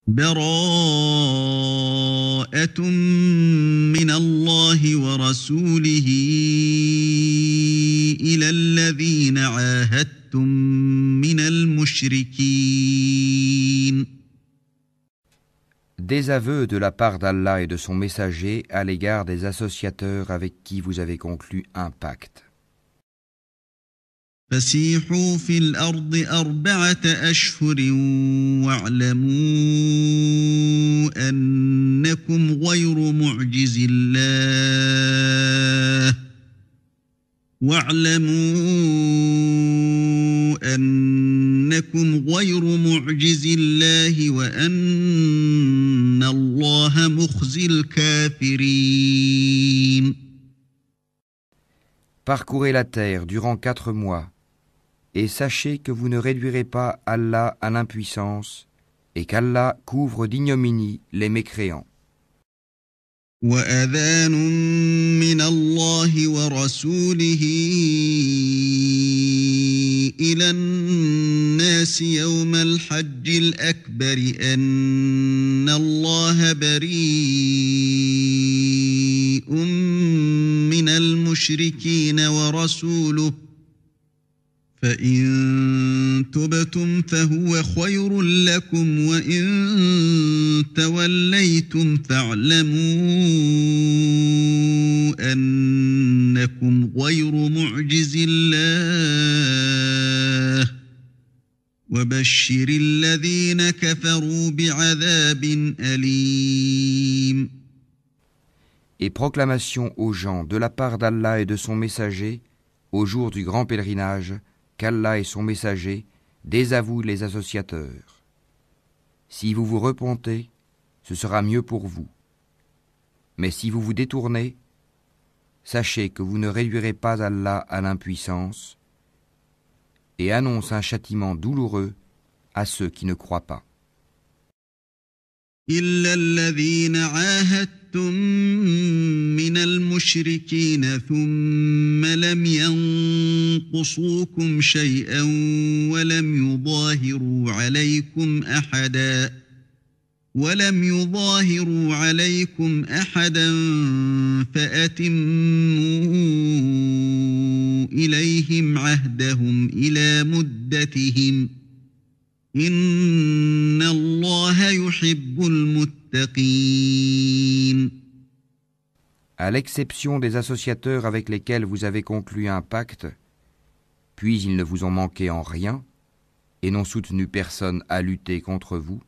براءة من الله ورسوله إلى الذين عاهدتم من المشركين. Désaveu de la part d'Allah et de son messager à l'égard des associateurs avec qui vous avez conclu un pacte. فسيحوا في الأرض 4 أشهر واعلموا أنكم غير معجز الله وأن الله مخزي الكافرين. Parcourez la terre durant 4 mois, et sachez que vous ne réduirez pas Allah à l'impuissance, et qu'Allah couvre d'ignominie les mécréants. وأذان من الله ورسوله إلى الناس يوم الحج الأكبر أن الله بريء من المشركين ورسوله فإن تبتم فهو خير لكم وإن توليتم فاعلموا أنكم غير معجز الله وبشر الذين كفروا بعذاب أليم. Et proclamation aux gens de la part d'Allah et de son messager au jour du grand pèlerinage qu'Allah et son messager désavouent les associateurs. Si vous vous repentez, ce sera mieux pour vous. Mais si vous vous détournez, sachez que vous ne réduirez pas Allah à l'impuissance et annonce un châtiment douloureux à ceux qui ne croient pas. إلا الذين عاهدتم من المشركين ثم لم ينقصوكم شيئا ولم يظاهروا عليكم أحدا فأتموا إليهم عهدهم إلى مدتهم إن الله يحب المتقين. À l'exception des associateurs avec lesquels vous avez conclu un pacte, puis ils ne vous ont manqué en rien et n'ont soutenu personne à lutter contre vous,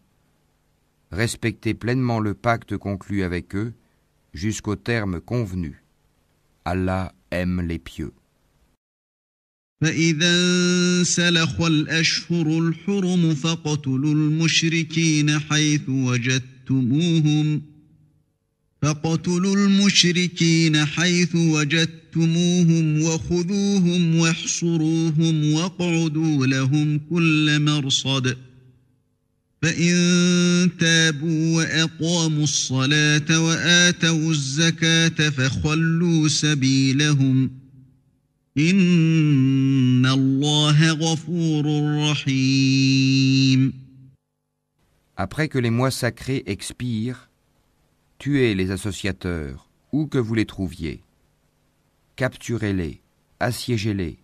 respectez pleinement le pacte conclu avec eux jusqu'au terme convenu. Allah aime les pieux. فإذا انسلخ الأشهر الحرم فاقتلوا المشركين حيث وجدتموهم وخذوهم واحصروهم واقعدوا لهم كل مرصد فإن تابوا وأقاموا الصلاة وآتوا الزكاة فخلوا سبيلهم إن الله غفور رحيم. Après que les mois sacrés expirent, tuez les associateurs, où que vous les trouviez. Capturez-les, assiégez-les,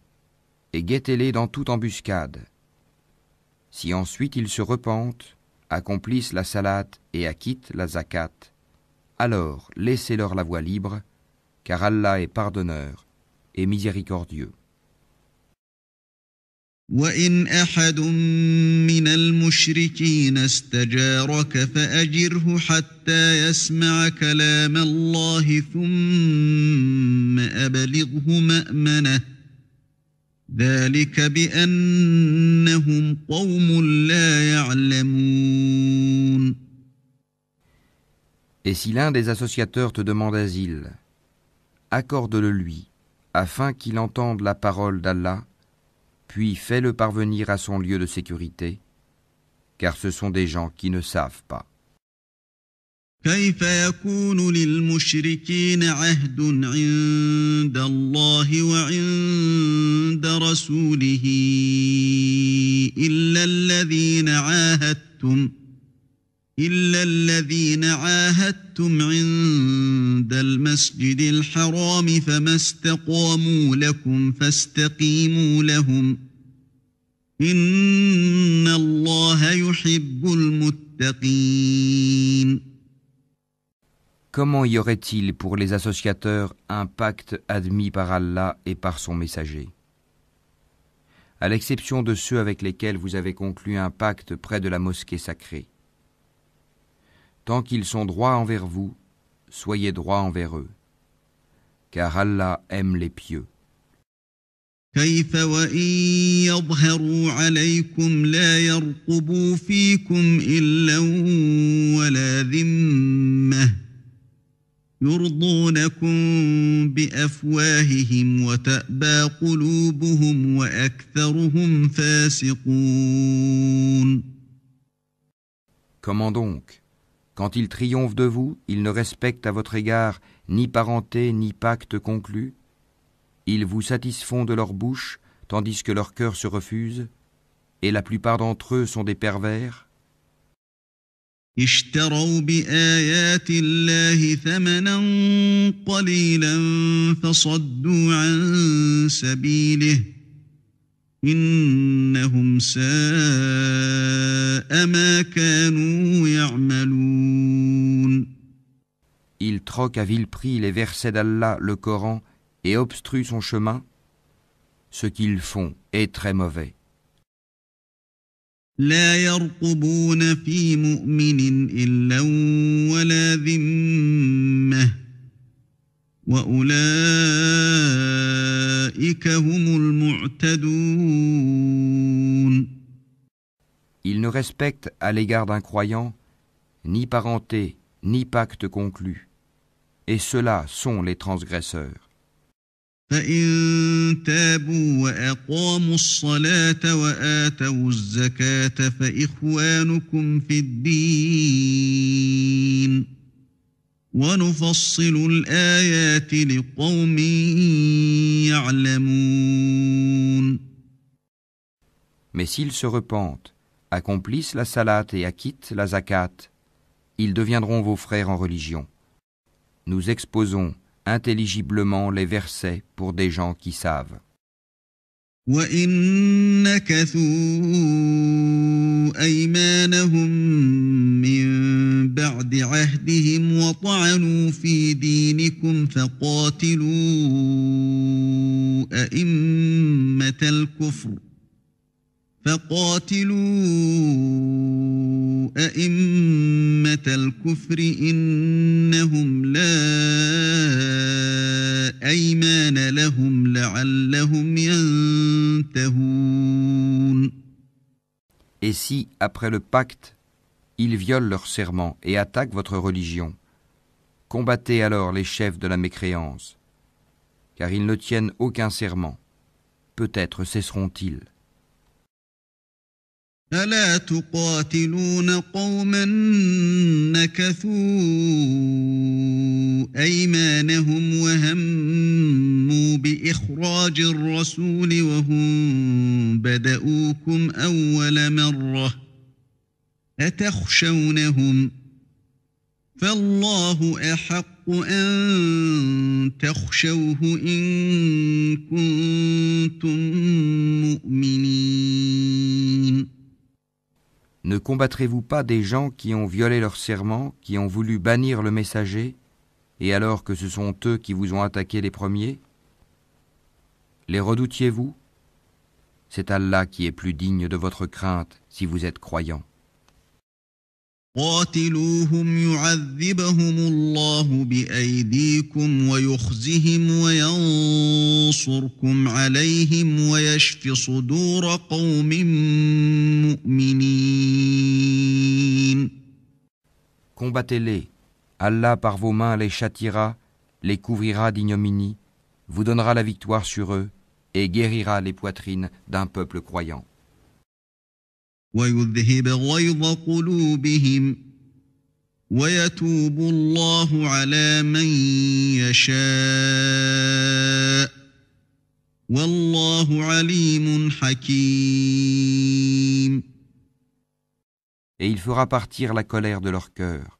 et guettez-les dans toute embuscade. Si ensuite ils se repentent, accomplissent la salate et acquittent la zakat, alors laissez-leur la voie libre, car Allah est pardonneur et miséricordieux. وَإِنْ أَحَدٌ مِّنَ الْمُشْرِكِينَ اسْتَجَارَكَ فَأَجِرْهُ حَتَّى يَسْمَعَ كَلَامَ اللَّهِ ثُمَّ أَبْلِغْهُ مَأْمَنَهُ ذَلِكَ بِأَنَّهُمْ قَوْمٌ لَّا يَعْلَمُونَ. Et si l'un des associateurs te demande asile, accorde-le lui, afin qu'il entende la parole d'Allah, puis fais-le parvenir à son lieu de sécurité, car ce sont des gens qui ne savent pas. كيف يكون للمشركين عهد عند الله وعند رسوله إلا الذين عاهدتم إلا الذين عاهدتم عند المسجد الحرام فما استقاموا لكم فاستقيموا لهم إن الله يحب المتقين. Comment y aurait-il pour les associateurs un pacte admis par Allah et par son messager? À l'exception de ceux avec lesquels vous avez conclu un pacte près de la mosquée sacrée. Tant qu'ils sont droits envers vous, soyez droits envers eux, car Allah aime les pieux. كيف وإن يظهروا عليكم لا يرقبوا فيكم إلا ولا ذمة يرضونكم بأفواههم وتأبى قلوبهم وأكثرهم فاسقون. Comment donc? Quand ils triomphent de vous, ils ne respectent à votre égard ni parenté ni pacte conclu. Ils vous satisfont de leur bouche, tandis que leur cœur se refuse, et la plupart d'entre eux sont des pervers. اشتروا بآيات الله ثمنا قليلا فصدوا عن سبيله إنهم ساء ما كانوا يعملون. Ils troquent à vil prix les versets d'Allah, le Coran, et obstruent son chemin. Ce qu'ils font est très mauvais. لا يرقبون في مؤمن إلا ولا ذمة وأولئك هم المعتدون. Ils ne respectent à l'égard d'un croyant ni parenté, ni pacte conclu. Et ceux-là sont les transgresseurs. فإن تابوا وأقاموا الصلاة وآتوا الزكاة فإخوانكم في الدين ونفصل الآيات لقوم يعلمون. Mais s'ils se repentent, accomplissent la salat et acquittent la zakat, ils deviendront vos frères en religion. Nous exposons intelligiblement les versets pour des gens qui savent. وَإِن نَكَثُوا أَيْمَانَهُم مِّن بَعْدِ عَهْدِهِمْ وَطَعَنُوا فِي دِينِكُمْ فَقَاتِلُوا أئمة الكفر إنهم لا أيمان لهم لعلهم ينتهون. Et si, après le pacte, ils violent leur serment et attaquent votre religion, combattez alors les chefs de la mécréance, car ils ne tiennent aucun serment. Peut-être cesseront-ils. ألا تقاتلون قوما نكثوا أيمانهم وهموا بإخراج الرسول وهم بدؤوكم أول مرة أتخشونهم فالله أحق أن تخشوه إن كنتم مؤمنين. Ne combattrez-vous pas des gens qui ont violé leur serment, qui ont voulu bannir le messager, et alors que ce sont eux qui vous ont attaqué les premiers? Les redoutiez-vous? C'est Allah qui est plus digne de votre crainte si vous êtes croyants. قاتلوهم يعذبهم الله بأيديكم ويخزهم وينصركم عليهم ويشف صدور قوم مؤمنين. Combattez-les. Allah par vos mains les châtiera, les couvrira d'ignominie, vous donnera la victoire sur eux et guérira les poitrines d'un peuple croyant. ويذهب غيظ قلوبهم ويتوب الله على من يشاء والله عليم حكيم. et il fera partir la colère de leur cœur.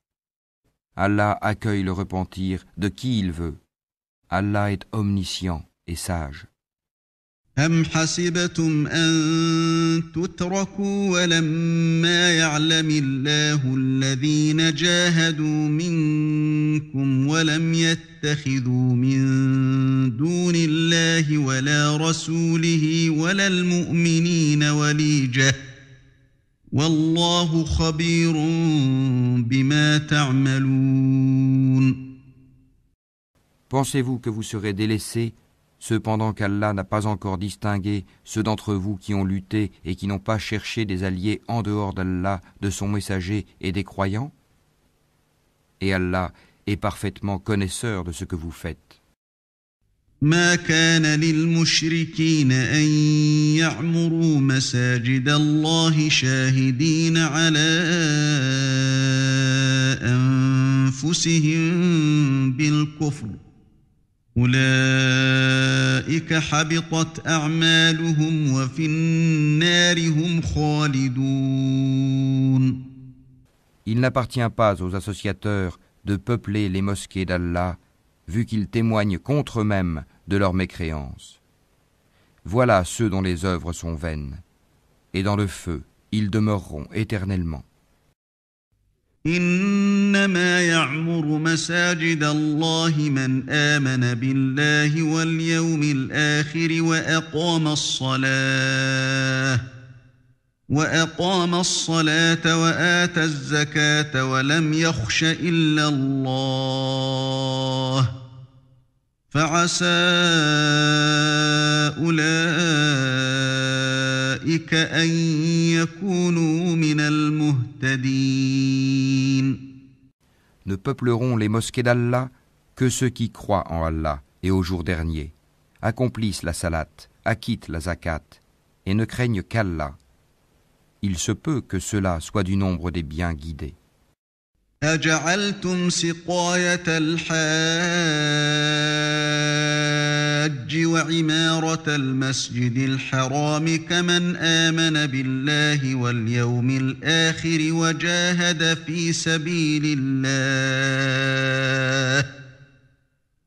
Allah accueille le repentir de qui il veut. Allah est omniscient et sage. أم حسبتم أن تتركوا ولما يعلم الله الذين جاهدوا منكم ولم يتخذوا من دون الله ولا رسوله ولا المؤمنين وليجة والله خبير بما تعملون. Pensez-vous que vous serez délaissés cependant qu'Allah n'a pas encore distingué ceux d'entre vous qui ont lutté et qui n'ont pas cherché des alliés en dehors d'Allah, de son messager et des croyants? Et Allah est parfaitement connaisseur de ce que vous faites. ما كان للمشركين أن يعمروا مساجد الله شاهدين على أنفسهم بالكفر أولئك حبطت أعمالهم وفي النار هم خالدون. Il n'appartient pas aux associateurs de peupler les mosquées d'Allah, vu qu'ils témoignent contre eux-mêmes de leur mécréance. Voilà ceux dont les œuvres sont vaines, et dans le feu, ils demeureront éternellement. إنما يعمر مساجد الله من آمن بالله واليوم الآخر وأقام الصلاة وآتى الزكاة ولم يخش إلا الله فعسى أولئك أن يكونوا من المهتدين. Ne peupleront les mosquées d'Allah que ceux qui croient en Allah et au jour dernier, accomplissent la salat, acquittent la zakat et ne craignent qu'Allah. Il se peut que cela soit du nombre des bien guidés. أجعلتم سقاية الحاج وعمارة المسجد الحرام كمن آمن بالله واليوم الآخر وجاهد في سبيل الله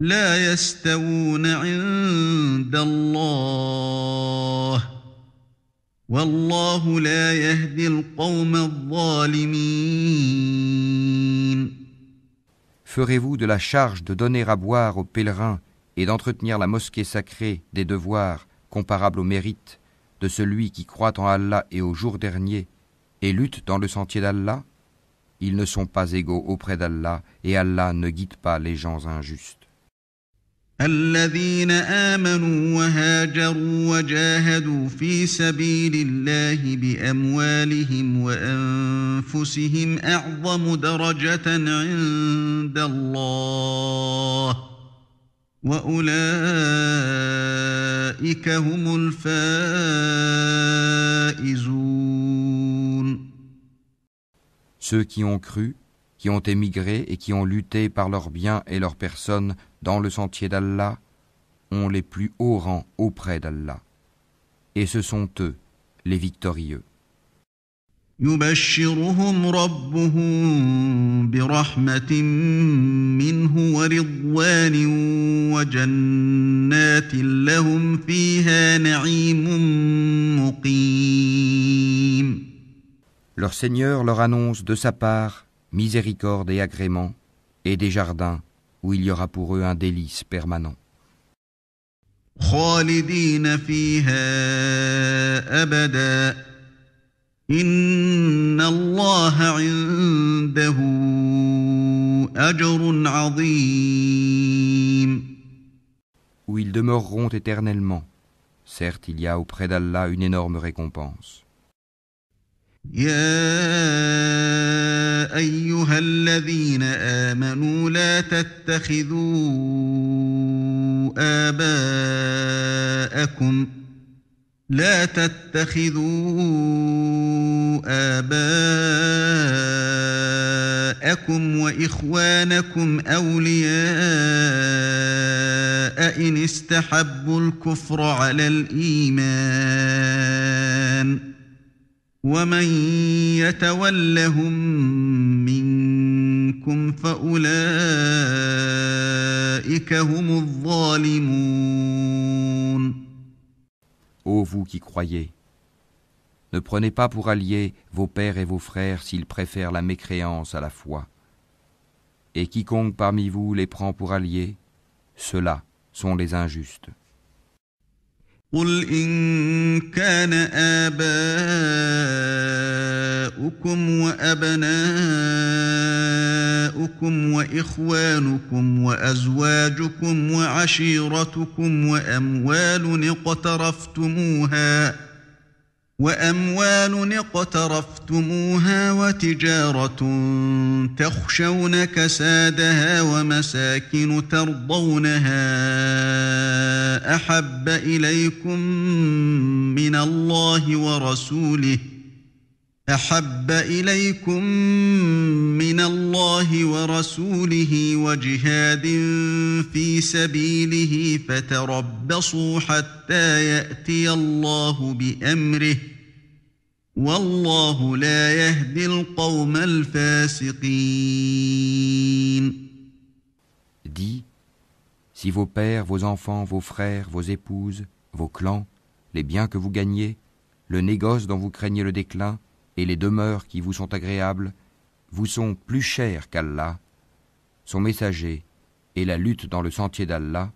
لا يستوون عند الله والله لا يهدي القوم الظالمين. Ferez-vous de la charge de donner à boire aux pèlerins et d'entretenir la mosquée sacrée des devoirs comparables au mérite de celui qui croit en Allah et au jour dernier et lutte dans le sentier d'Allah? Ils ne sont pas égaux auprès d'Allah et Allah ne guide pas les gens injustes. الذين آمنوا وهاجروا وجاهدوا في سبيل الله بأموالهم وأنفسهم أعظم درجة عند الله وأولئك هم الفائزون. Ceux qui ont cru, qui ont émigré et qui ont lutté par leurs biens et leurs personnes dans le sentier d'Allah, ont les plus hauts rangs auprès d'Allah. Et ce sont eux, les victorieux. يبشرهم ربهم برحمة منه ورضوان وجنات لهم فيها نعيم مقيم. Leur Seigneur leur annonce de sa part miséricorde et agrément, et des jardins où il y aura pour eux un délice permanent. خالدين فيها أبدا إن الله عنده أجر عظيم. Où ils demeureront éternellement. Certes, il y a auprès d'Allah une énorme récompense. يا أيها الذين آمنوا لا تتخذوا آباءكم وإخوانكم أولياء إن استحبوا الكفر على الإيمان ومن يتولهم منكم فأولئك هم الظالمون. Ô vous qui croyez, ne prenez pas pour alliés vos pères et vos frères s'ils préfèrent la mécréance à la foi. Et quiconque parmi vous les prend pour alliés, ceux-là sont les injustes. قل إن كان آباؤكم وأبناؤكم وإخوانكم وأزواجكم وعشيرتكم وأموال اقترفتموها وتجارة تخشون كسادها ومساكن ترضونها أحب إليكم من الله ورسوله وجهاد في سبيله فتربصوا حتى يأتي الله بأمره والله لا يهدي القوم الفاسقين. Dis, si vos pères, vos enfants, vos frères, vos épouses, vos clans, les biens que vous gagnez, le négoce dont vous craignez le déclin, et les demeures qui vous sont agréables, vous sont plus chers qu'Allah, son messager, et la lutte dans le sentier d'Allah,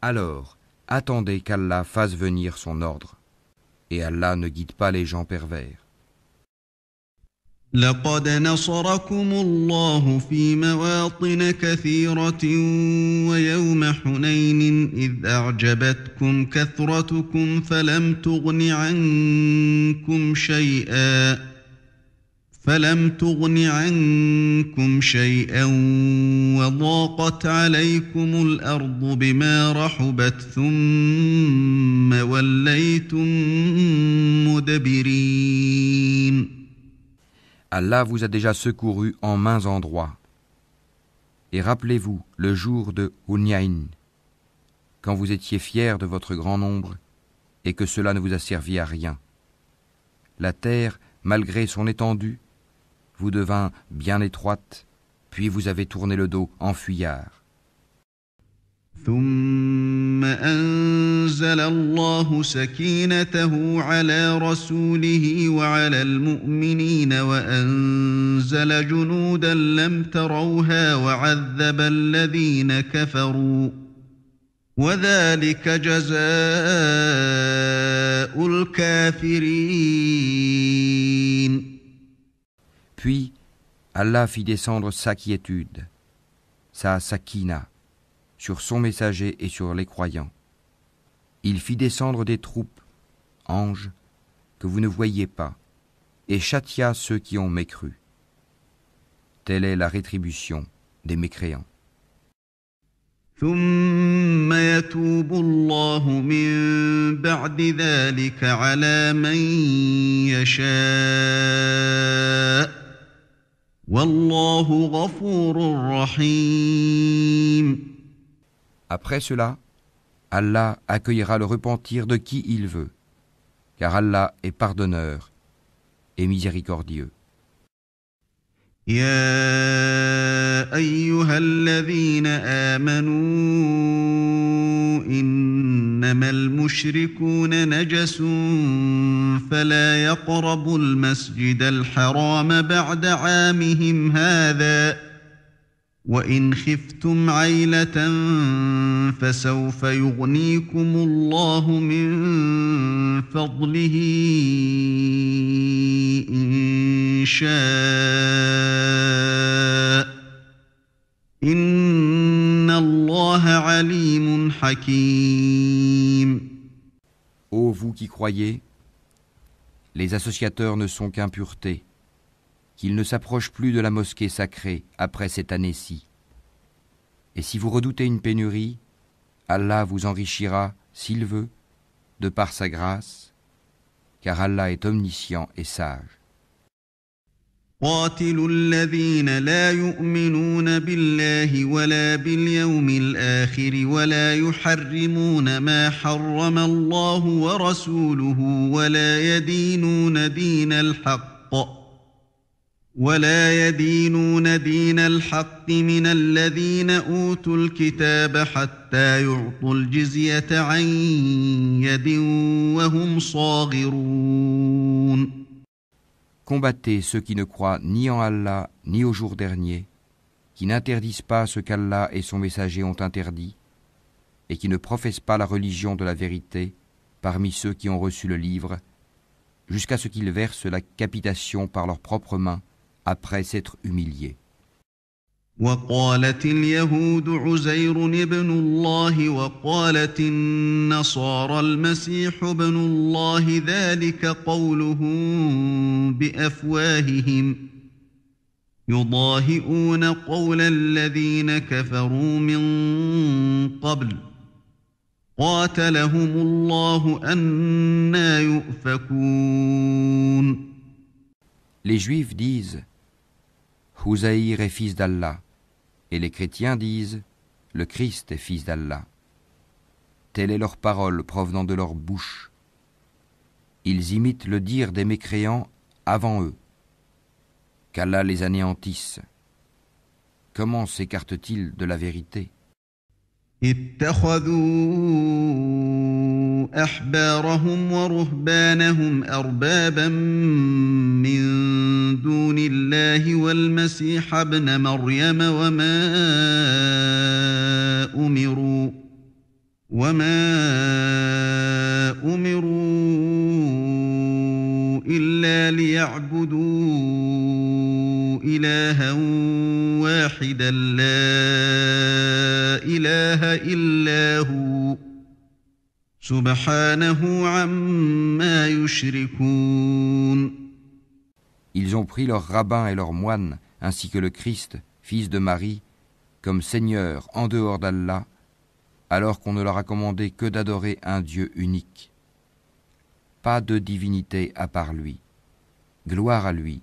alors attendez qu'Allah fasse venir son ordre, et Allah ne guide pas les gens pervers. لقد نصركم الله في مواطن كثيرة ويوم حنين إذ أعجبتكم كثرتكم فلم تغن عنكم شيئا وضاقت عليكم الأرض بما رحبت ثم وليتم مدبرين. Allah vous a déjà secouru en maints endroits. Et rappelez-vous le jour de Hunayn, quand vous étiez fiers de votre grand nombre et que cela ne vous a servi à rien. La terre, malgré son étendue, vous devint bien étroite, puis vous avez tourné le dos en fuyard. ثم أنزل الله سكينته على رسوله وعلى المؤمنين وأنزل جنودا لم تروها وعذب الذين كفروا وذلك جزاء الكافرين. Puis Allah fit descendre sa quiétude, sa sakina, sur son messager et sur les croyants. Il fit descendre des troupes, anges, que vous ne voyiez pas, et châtia ceux qui ont mécru. Telle est la rétribution des mécréants. ثم يتوب الله من بعد ذلك على من يشاء والله غفور رحيم. Après cela, Allah accueillera le repentir de qui il veut, car Allah est pardonneur et miséricordieux. يا أيها الذين آمنوا إنما المشركون نجس فلا يقربوا المسجد الحرام بعد عامهم هذا وإن خفتم عيلة فسوف يغنيكم الله من فضله إن شاء إن الله عليم حكيم. Ô vous qui croyez, les associateurs ne sont qu'impuretés, qu'ils ne s'approchent plus de la mosquée sacrée après cette année-ci. Et si vous redoutez une pénurie, Allah vous enrichira, s'il veut, de par sa grâce, car Allah est omniscient et sage. قاتلوا الذين لا يؤمنون بالله ولا باليوم الآخر ولا يحرمون ما حرم الله ورسوله ولا يدينون دين الحق من الذين أوتوا الكتاب حتى يعطوا الجزية عن يد وهم صاغرون. Combattez ceux qui ne croient ni en Allah ni au jour dernier, qui n'interdisent pas ce qu'Allah et son messager ont interdit, et qui ne professent pas la religion de la vérité parmi ceux qui ont reçu le livre, jusqu'à ce qu'ils versent la capitation par leurs propres mains après s'être humiliés. وقالت اليهود عزير ابن الله وقالت النصارى المسيح ابن الله ذلك قولهم بأفواههم يضاهئون قول الذين كفروا من قبل قاتلهم الله أنى يؤفكون. Les Juifs disent Houzaïr est fils d'Allah, et les chrétiens disent le Christ est fils d'Allah. Telle est leur parole provenant de leur bouche. Ils imitent le dire des mécréants avant eux. Qu'Allah les anéantisse. Comment s'écartent-ils de la vérité? اتخذوا أحبارهم ورهبانهم أربابا من دون الله والمسيح ابن مريم وما أمروا إلا ليعبدوا إلها واحدا لا إله إلا هو سبحانه عما يشركون. Ils ont pris leurs rabbins et leurs moines, ainsi que le Christ, fils de Marie, comme Seigneur en dehors d'Allah, alors qu'on ne leur a commandé que d'adorer un Dieu unique. Pas de divinité à part lui. Gloire à lui.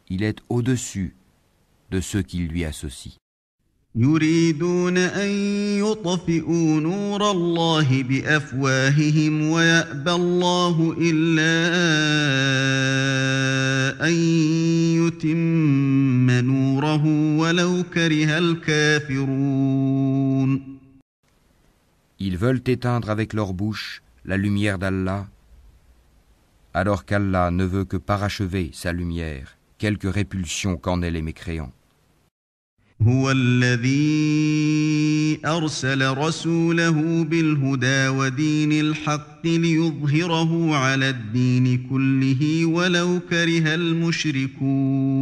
Il est au-dessus de ceux qui lui associent. يريدون أن يطفئوا نور الله بأفواههم ويأبى الله إلا أن يتم نوره ولو كره الكافرون. Ils veulent éteindre avec leur bouche la lumière d'Allah, alors qu'Allah ne veut que parachever sa lumière, quelque répulsion qu'en aient les mécréants. هو الذي أرسل رسوله بالهدى ودين الحق ليظهره على الدين كله ولو كره المشركون.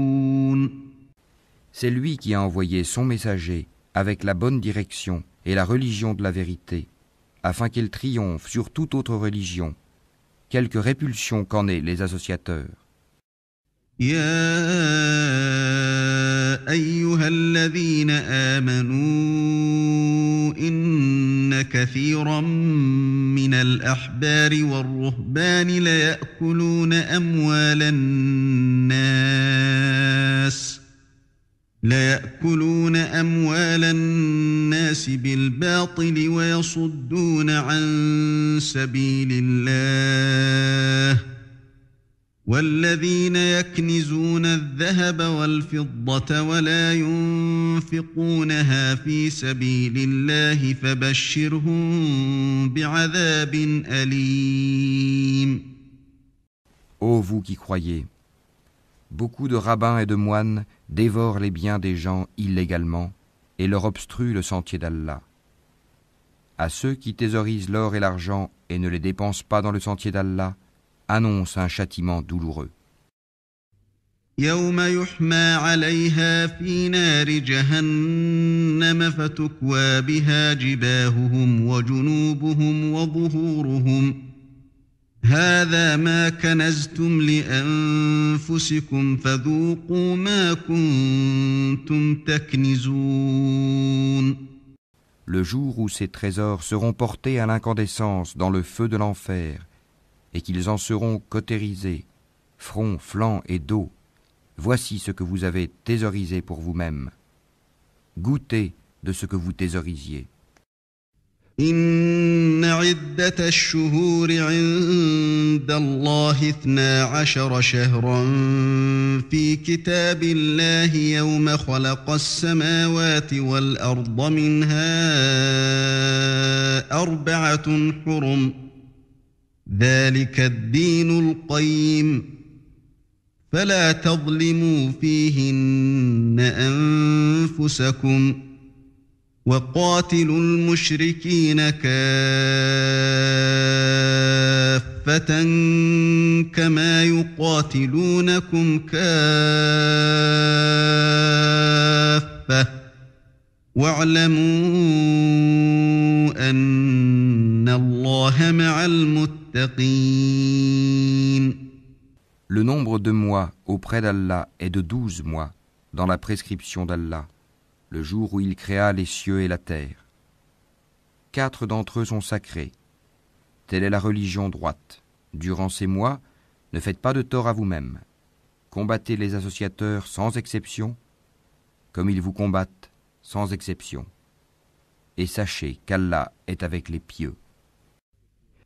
C'est lui qui a envoyé son messager avec la bonne direction et la religion de la vérité, afin qu'il triomphe sur toute autre religion, quelque répulsion qu'en aient les associateurs. يا أيها الذين آمنوا إن كثيرا من الأحبار والرهبان ليأكلون أموال الناس بالباطل ويصدون عن سبيل الله والذين يكنزون الذهب والفضة ولا ينفقونها في سبيل الله فبشرهم بعذاب أليم. Ô vous qui croyez, beaucoup de rabbins et de moines dévorent les biens des gens illégalement et leur obstruent le sentier d'Allah. À ceux qui thésaurisent l'or et l'argent et ne les dépensent pas dans le sentier d'Allah, annonce un châtiment douloureux. يوم يحمى عليها في نار جهنم فتكوى بها جباههم وجنوبهم وظهورهم هذا ما كنزتم لأنفسكم فذوقوا ما كنتم تكنزون. Le jour où ces trésors seront portés à l'incandescence dans le feu de l'enfer, et qu'ils en seront cautérisés, front, flanc et dos. Voici ce que vous avez thésaurisé pour vous-même. Goûtez de ce que vous thésaurisiez. إن عدة الشهور عند الله 12 شهرا في كتاب الله يوم خلق السماوات والأرض منها 4 حرم ذلك الدين القيم فلا تظلموا فيهن أنفسكم وقاتلوا المشركين كافة كما يقاتلونكم كافة واعلموا أن الله مع المتقين. Le nombre de mois auprès d'Allah est de 12 mois dans la prescription d'Allah, le jour où il créa les cieux et la terre. 4 d'entre eux sont sacrés. Telle est la religion droite. Durant ces mois, ne faites pas de tort à vous-même. Combattez les associateurs sans exception, comme ils vous combattent sans exception. Et sachez qu'Allah est avec les pieux.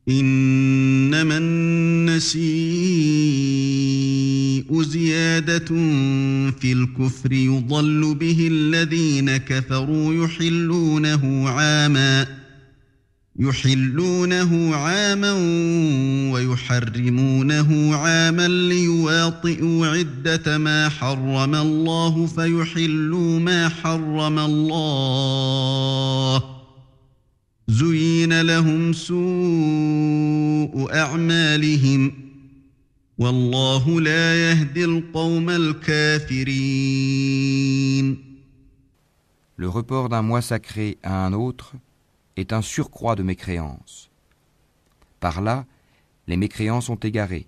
إنما النسيء زيادة في الكفر يضل به الذين كفروا يحلونه عاما ويحرمونه عاما ليواطئوا عدة ما حرم الله فيحلوا ما حرم الله زين لهم سوء أعمالهم والله لا يهدي القوم الكافرين. Le report d'un mois sacré à un autre est un surcroît de mécréance. Par là, les mécréants sont égarés.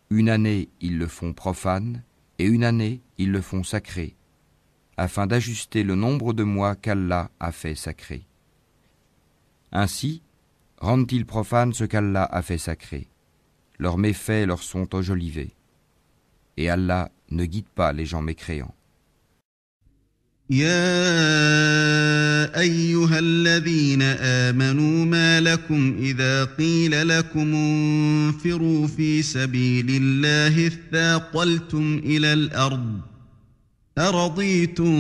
Une année, ils le font profane, et une année, ils le font sacré, afin d'ajuster le nombre de mois qu'Allah a fait sacré. Ainsi, rendent-ils profane ce qu'Allah a fait sacré. Leurs méfaits leur sont enjolivés. Et Allah ne guide pas les gens mécréants. يا أيها الذين آمنوا ما لكم إذا قيل لكم انفروا في سبيل الله اثاقلتم إلى الأرض أرضيتم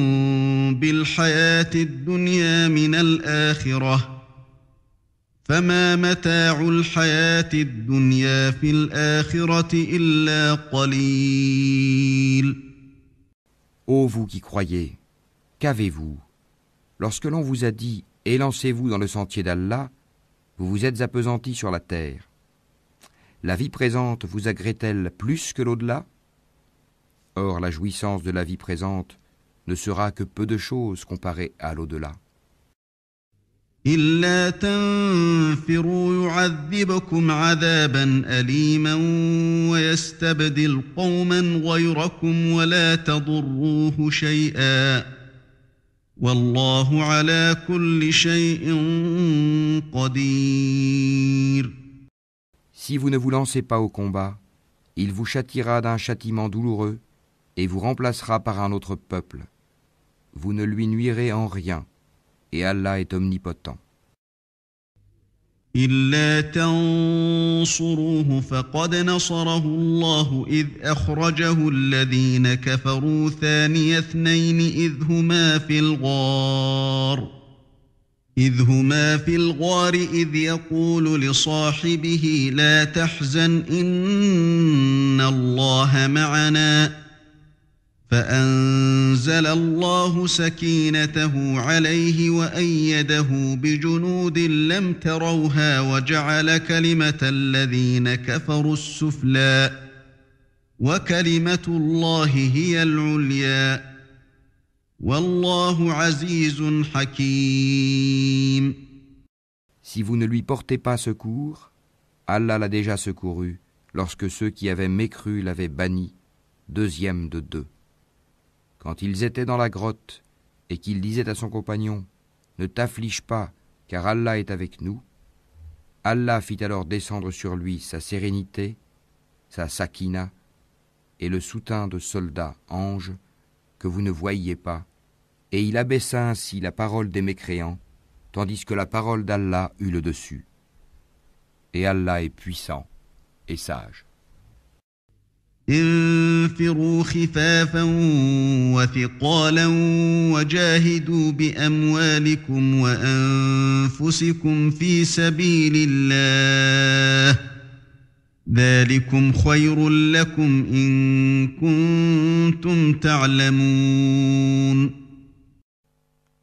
بالحياة الدنيا من الآخرة فما متاع الحياة الدنيا في الآخرة إلا قليل. Ô vous qui croyez, qu'avez-vous? Lorsque l'on vous a dit « Élancez-vous dans le sentier d'Allah », vous vous êtes appesantis sur la terre. La vie présente vous agrée-t-elle plus que l'au-delà? Or, la jouissance de la vie présente ne sera que peu de choses comparée à l'au-delà. إلا تنفروا يعذبكم عذابا أليما ويستبدل قوما غيركم ولا تضروه شيئا والله على كل شيء قدير. Si vous ne vous lancez pas au combat, il vous châtiera d'un châtiment douloureux et vous remplacera par un autre peuple. Vous ne lui nuirez en rien, et Allah est omnipotent. إلا تنصروه فقد نصره الله إذ أخرجه الذين كفروا ثاني اثنين إذ هما في الغار إذ يقول لصاحبه لا تحزن إن الله معنا فأنزل الله سكينته عليه وأيده بجنود لم تروها وجعل كلمة الذين كفروا السفلى وكلمة الله هي العليا والله عزيز حكيم. Si vous ne lui portez pas secours, Allah l'a déjà secouru lorsque ceux qui avaient mécru l'avaient banni, deuxième de 2. Quand ils étaient dans la grotte et qu'il disait à son compagnon « Ne t'afflige pas, car Allah est avec nous », Allah fit alors descendre sur lui sa sérénité, sa sakina, et le soutien de soldats anges que vous ne voyiez pas, et il abaissa ainsi la parole des mécréants, tandis que la parole d'Allah eut le dessus. Et Allah est puissant et sage. انفروا خفافا وثقالا وجاهدوا بأموالكم وأنفسكم في سبيل الله ذلكم خير لكم إن كنتم تعلمون.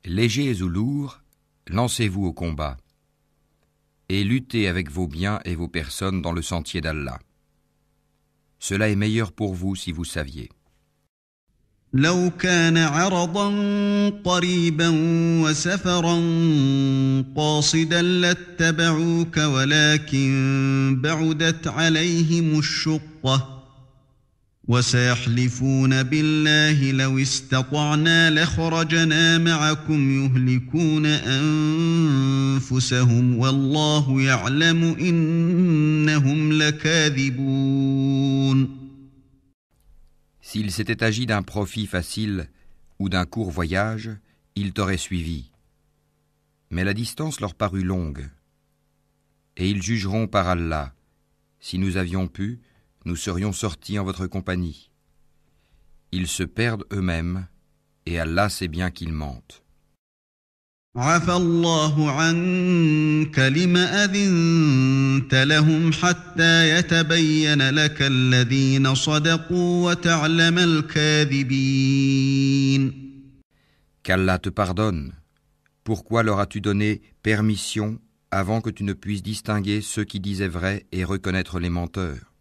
Légers ou lourds, lancez-vous au combat, et luttez avec vos biens et vos personnes dans le sentier d'Allah. Cela est meilleur pour vous si vous saviez. لو كان عرضا قريبا وسفرا قاصدا لاتبعوك ولكن بعدت عليهم الشقة وسيحلفون بالله لو استطعنا لخرجنا معكم يهلكون أنفسهم والله يعلم إنهم لكاذبون. S'il s'était agi d'un profit facile ou d'un court voyage, ils t'auraient suivi. Mais la distance leur parut longue. Et ils jugeront par Allah. Si nous avions pu, nous serions sortis en votre compagnie. Ils se perdent eux-mêmes, et Allah sait bien qu'ils mentent. عفى الله عنك لم أذنت لهم حتى يتبين لك الذين صدقوا وتعلم الكاذبين. Qu'Allah te pardonne. Pourquoi leur as-tu donné permission avant que tu ne puisses distinguer ceux qui disaient vrai et reconnaître les menteurs?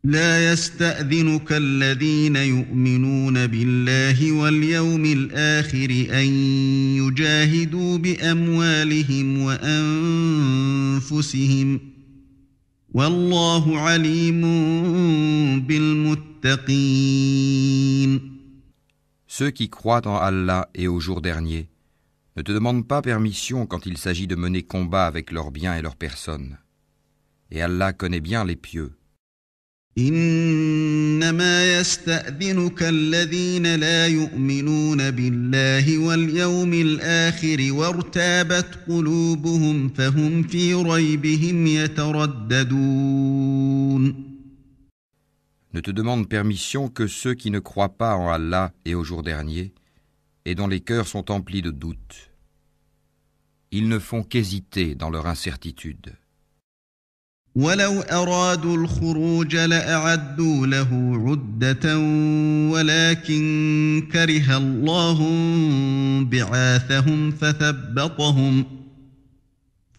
لا يستأذنك الذين يؤمنون بالله واليوم الآخر أن يجاهدوا بأموالهم وأنفسهم والله عليم بالمتقين. Ceux qui croient en Allah et au jour dernier ne te demandent pas permission quand il s'agit de mener combat avec leurs biens et leurs personnes. Et Allah connaît bien les pieux. إنما يستأذنك الذين لا يؤمنون بالله واليوم الآخر وارتابت قلوبهم فهم في ريبهم يترددون. Ne te demandent permission que ceux qui ne croient pas en Allah et au jour dernier et dont les cœurs sont emplis de doutes. Ils ne font qu'hésiter dans leur incertitude. ولو أرادوا الخروج لأعدوا له عدة ولكن كره الله بعاثهم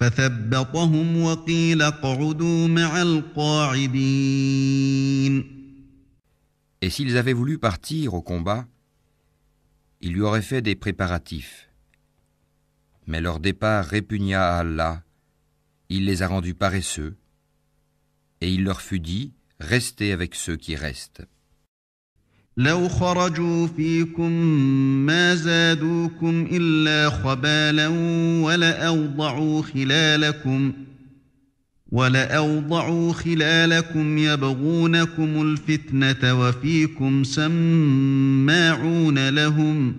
فثبطهم وقيل اقعدوا مع القاعدين. Et s'ils avaient voulu partir au combat, ils lui auraient fait des préparatifs. Mais leur départ répugna à Allah, il les a rendus paresseux, et il leur fut dit, restez avec ceux qui restent. لو خرجوا فيكم ما زادوكم إلا خبالا ولأوضعوا خلالكم يبغونكم الفتنة وفيكم سماعون لهم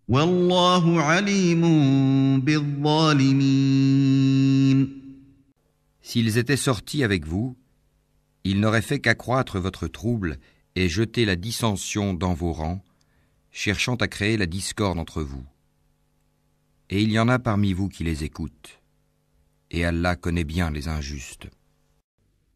والله عليم بالظالمين. S'ils étaient sortis avec vous, ils n'auraient fait qu'accroître votre trouble et jeter la dissension dans vos rangs, cherchant à créer la discorde entre vous. Et il y en a parmi vous qui les écoutent. Et Allah connaît bien les injustes.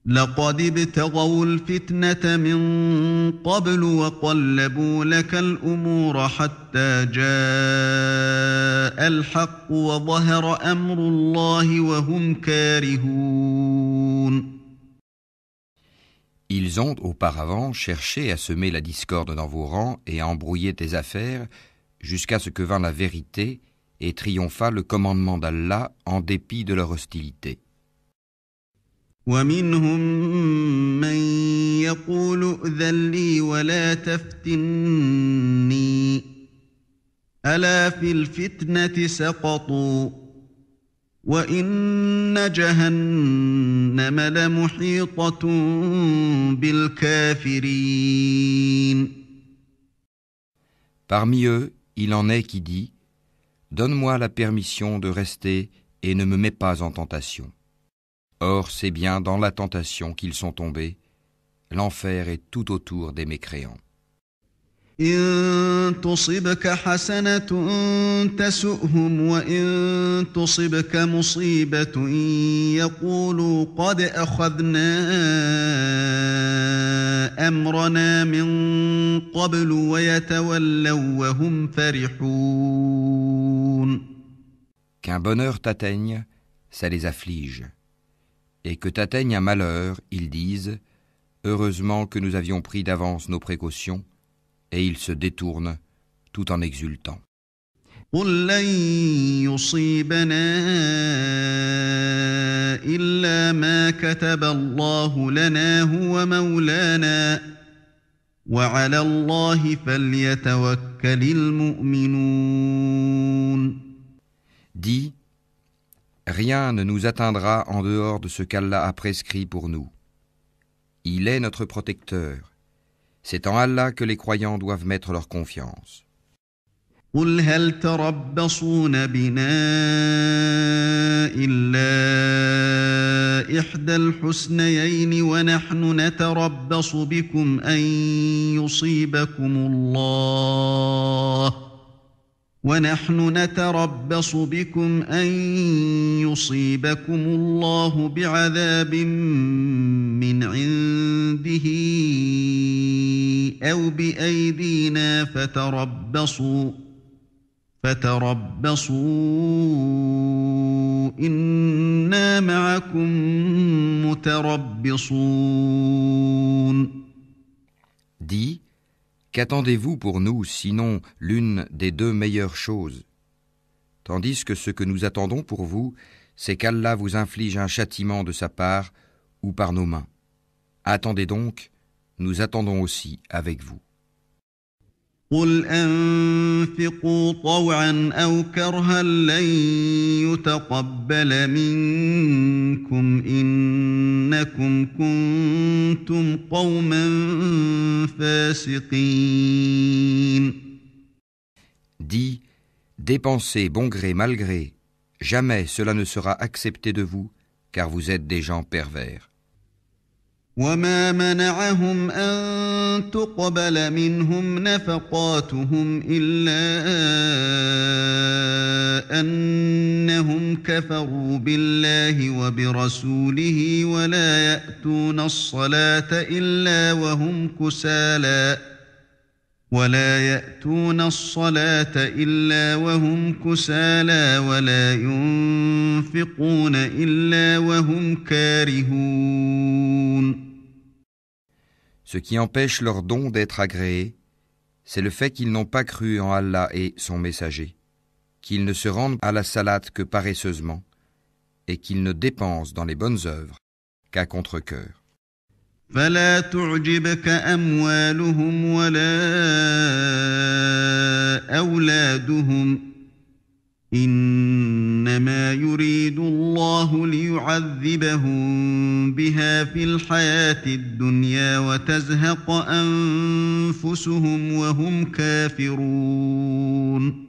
لقد ابتغوا الفتنة من قبل وقلبوا لك الأمور حتى جاء الحق وظهر أمر الله وهم كارهون. Ils ont auparavant cherché à semer la discorde dans vos rangs et à embrouiller tes affaires jusqu'à ce que vint la vérité et triompha le commandement d'Allah en dépit de leur hostilité. ومنهم من يقول ائذن لي ولا تفتني ألا في الفتنة سقطوا وإن جهنم لمحيطة بالكافرين. Parmi eux, il en est qui dit « Donne-moi la permission de rester et ne me mets pas en tentation. » Or, c'est bien dans la tentation qu'ils sont tombés. L'enfer est tout autour des mécréants. إن تصبك حسنة تسؤهم وإن تصبك مصيبة يقولوا قد أخذنا أمرنا من قبل ويتولوا وهم فرحون. Qu'un bonheur t'atteigne, ça les afflige. Et que t'atteigne un malheur, ils disent « Heureusement que nous avions pris d'avance nos précautions » et ils se détournent tout en exultant. قل لن يصيبنا إلا ما كتب الله لنا هو مولانا وعلى الله فليتوكل المؤمنون. Dis, rien ne nous atteindra en dehors de ce qu'Allah a prescrit pour nous. Il est notre protecteur. C'est en Allah que les croyants doivent mettre leur confiance. قل هل تربصون بنا إلا إحدى الحسنيين ونحن نتربص بكم أن يصيبكم الله بعذاب من عنده أو بأيدينا فتربصوا إنا معكم متربصون. Dis, qu'attendez-vous pour nous sinon l'une des deux meilleures choses? Tandis que ce que nous attendons pour vous, c'est qu'Allah vous inflige un châtiment de sa part ou par nos mains. Attendez donc, nous attendons aussi avec vous. قل أنفقوا طوعا أو كرها لن يتقبل منكم إنكم كنتم قوما فاسقين. Dis, dépensez bon gré mal gré, jamais cela ne sera accepté de vous, car vous êtes des gens pervers. وما منعهم أن تقبل منهم نفقاتهم إلا أنهم كفروا بالله وبرسوله ولا يأتون الصلاة إلا وهم كسالى ولا ينفقون إلا وهم كارهون. Ce qui empêche leur don d'être agréé, c'est le fait qu'ils n'ont pas cru en Allah et son messager, qu'ils ne se rendent à la salate que paresseusement, et qu'ils ne dépensent dans les bonnes œuvres qu'à contre-cœur. فلا تعجبك أموالهم ولا أولادهم إنما يريد الله ليعذبهم بها في الحياة الدنيا وتزهق أنفسهم وهم كافرون.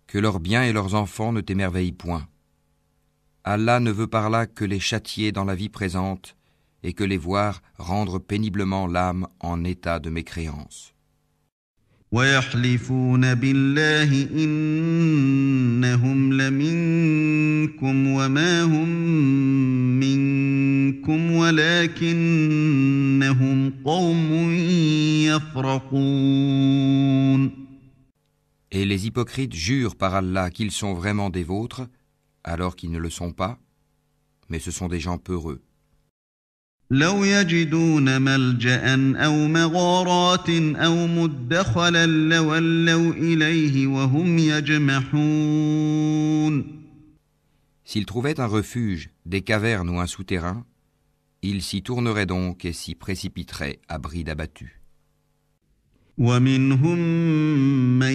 Que leurs biens et leurs enfants ne t'émerveillent point. Allah ne veut par là que les châtier dans la vie présente et que les voir rendre péniblement l'âme en état de mécréance. ويحلفون بالله إنهم لمنكم وما هم منكم ولكنهم قوم يفرقون. Et les hypocrites jurent par Allah qu'ils sont vraiment des vôtres, alors qu'ils ne le sont pas, mais ce sont des gens peureux. لو يجدون ملجأ أو مغارات أو مدخلا لولوا إليه وهم يجمحون. S'ils trouvaient un refuge, des cavernes ou un souterrain, ils s'y tourneraient donc et s'y précipiteraient à bride abattue. ومنهم من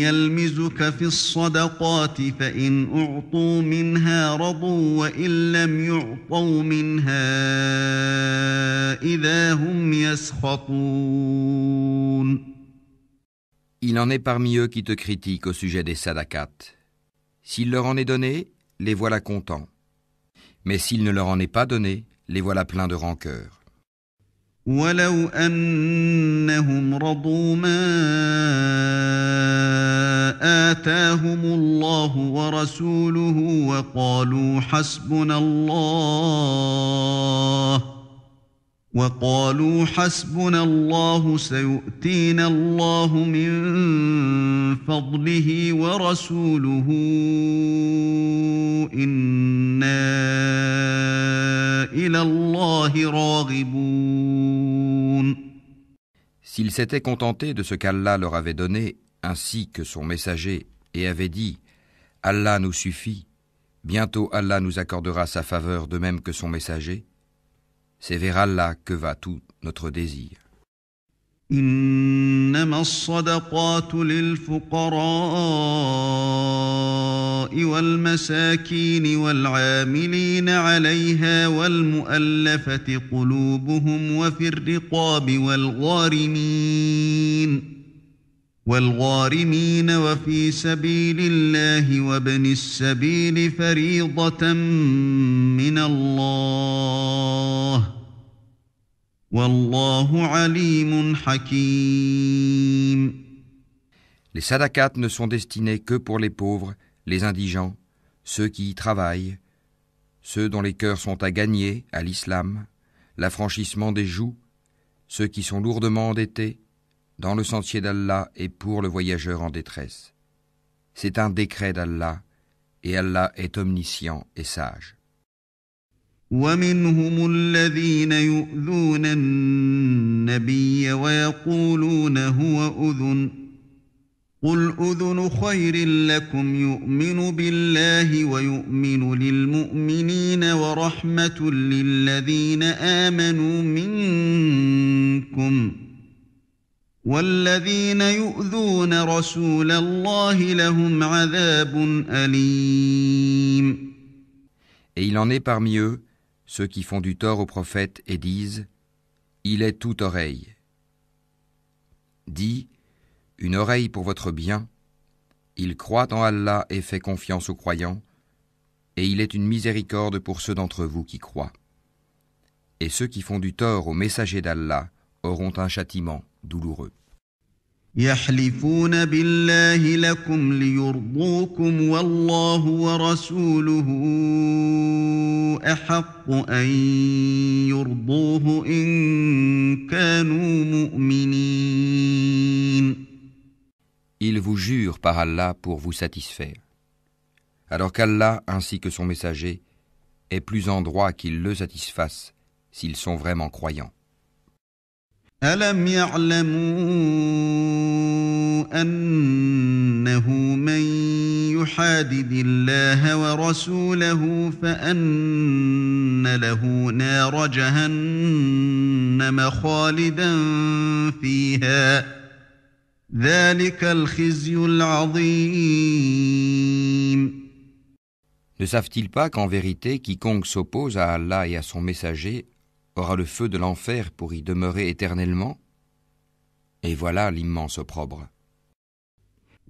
يلمزك أستأذنك في الصدقات فإن أعطوا منها رضوا وإن لم يعطوا منها إذا هم يسخطون. Il en est parmi eux qui te critiquent au sujet des sadaqat. S'il leur en est donné, les voilà contents. Mais s'il ne leur en est pas donné, les voilà pleins de rancœur. ولو أنهم رضوا ما آتاهم الله ورسوله وقالوا حسبنا الله سيؤتينا الله من فضله ورسوله إنا إلى الله راغبون. S'ils s'étaient contentés de ce qu'Allah leur avait donné, ainsi que son messager, et avaient dit « Allah nous suffit, bientôt Allah nous accordera sa faveur de même que son messager », c'est vers Allah que va tout notre désir. إنما الصدقات للفقراء والمساكين والعاملين عليها والمؤلفة قلوبهم وفي الرقاب والغارمين وفي سبيل الله وابن السبيل فريضة من الله والله عليم حكيم. Les sadaqat ne sont destinés que pour les pauvres, les indigents, ceux qui y travaillent, ceux dont les cœurs sont à gagner à l'islam, l'affranchissement des joues, ceux qui sont lourdement endettés, dans le sentier d'Allah et pour le voyageur en détresse. C'est un décret d'Allah, et Allah est omniscient et sage. ومنهم الذين يؤذون النبي ويقولون هو أذن قل أذن خير لكم يؤمن بالله ويؤمن للمؤمنين ورحمة للذين آمنوا منكم والذين يؤذون رسول الله لهم عذاب أليم. Et il en est parmi eux ceux qui font du tort au prophète et disent « Il est toute oreille ». Dis « Une oreille pour votre bien ». Il croit en Allah et fait confiance aux croyants, et il est une miséricorde pour ceux d'entre vous qui croient. Et ceux qui font du tort au messager d'Allah auront un châtiment douloureux. يحلفون بالله لكم ليرضوكم والله ورسوله أحق أن يرضوه إن كانوا مؤمنين. Ils vous jurent par Allah pour vous satisfaire, alors qu'Allah ainsi que son messager est plus en droit qu'ils le satisfassent s'ils sont vraiment croyants. ألم يعلموا أنه من يحادد الله ورسوله فأن له نار جهنم خالدا فيها ذلك الخزي العظيم. Ne savent-ils pas qu'en vérité, quiconque s'oppose à Allah et à son messager aura le feu de l'enfer pour y demeurer éternellement? Et voilà l'immense opprobre.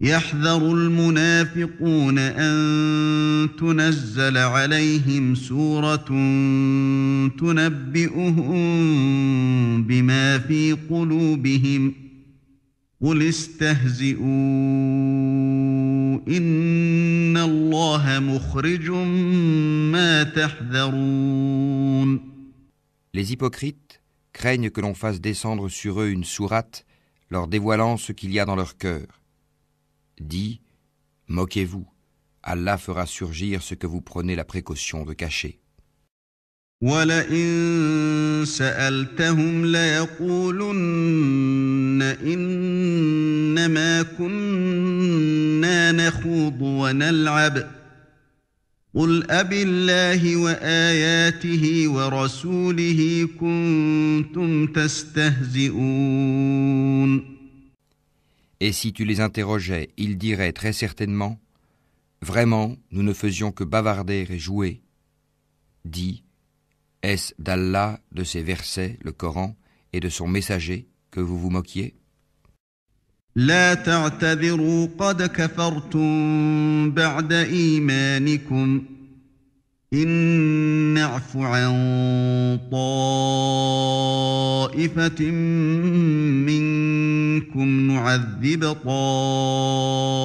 يحذر المنافقون أن تنزل عليهم سورة تنبئهم بما في قلوبهم قل استهزئوا إن الله مخرج ما تحذرون. Les hypocrites craignent que l'on fasse descendre sur eux une sourate leur dévoilant ce qu'il y a dans leur cœur. Dis, moquez-vous, Allah fera surgir ce que vous prenez la précaution de cacher. وَلَئِن سَأَلْتَهُمْ لَيَقُولُنَّ إِنَّمَا كُنَّا نَخُوضُ وَنَلْعَبُ قُلْ أَبِاللَّهِ وَآيَاتِهِ وَرَسُولِهِ كُنتُمْ تَسْتَهْزِئُونَ. Et si tu les interrogeais, ils diraient très certainement, « Vraiment, nous ne faisions que bavarder et jouer. » Dis, est-ce d'Allah, de ses versets, le Coran, et de son messager, que vous vous moquiez? لا تعتذروا قد كفرتم بعد إيمانكم إن نعف عن طائفة منكم نعذب طائفة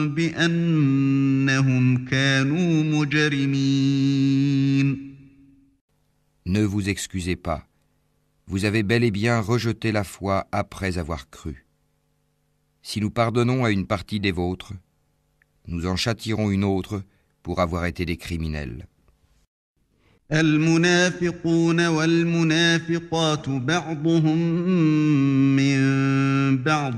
بأنهم كانوا مجرمين. Ne vous excusez pas. Vous avez bel et bien rejeté la foi après avoir cru. Si nous pardonnons à une partie des vôtres, nous en châtierons une autre pour avoir été des criminels. المنافقون والمنافقات بعضهم من بعض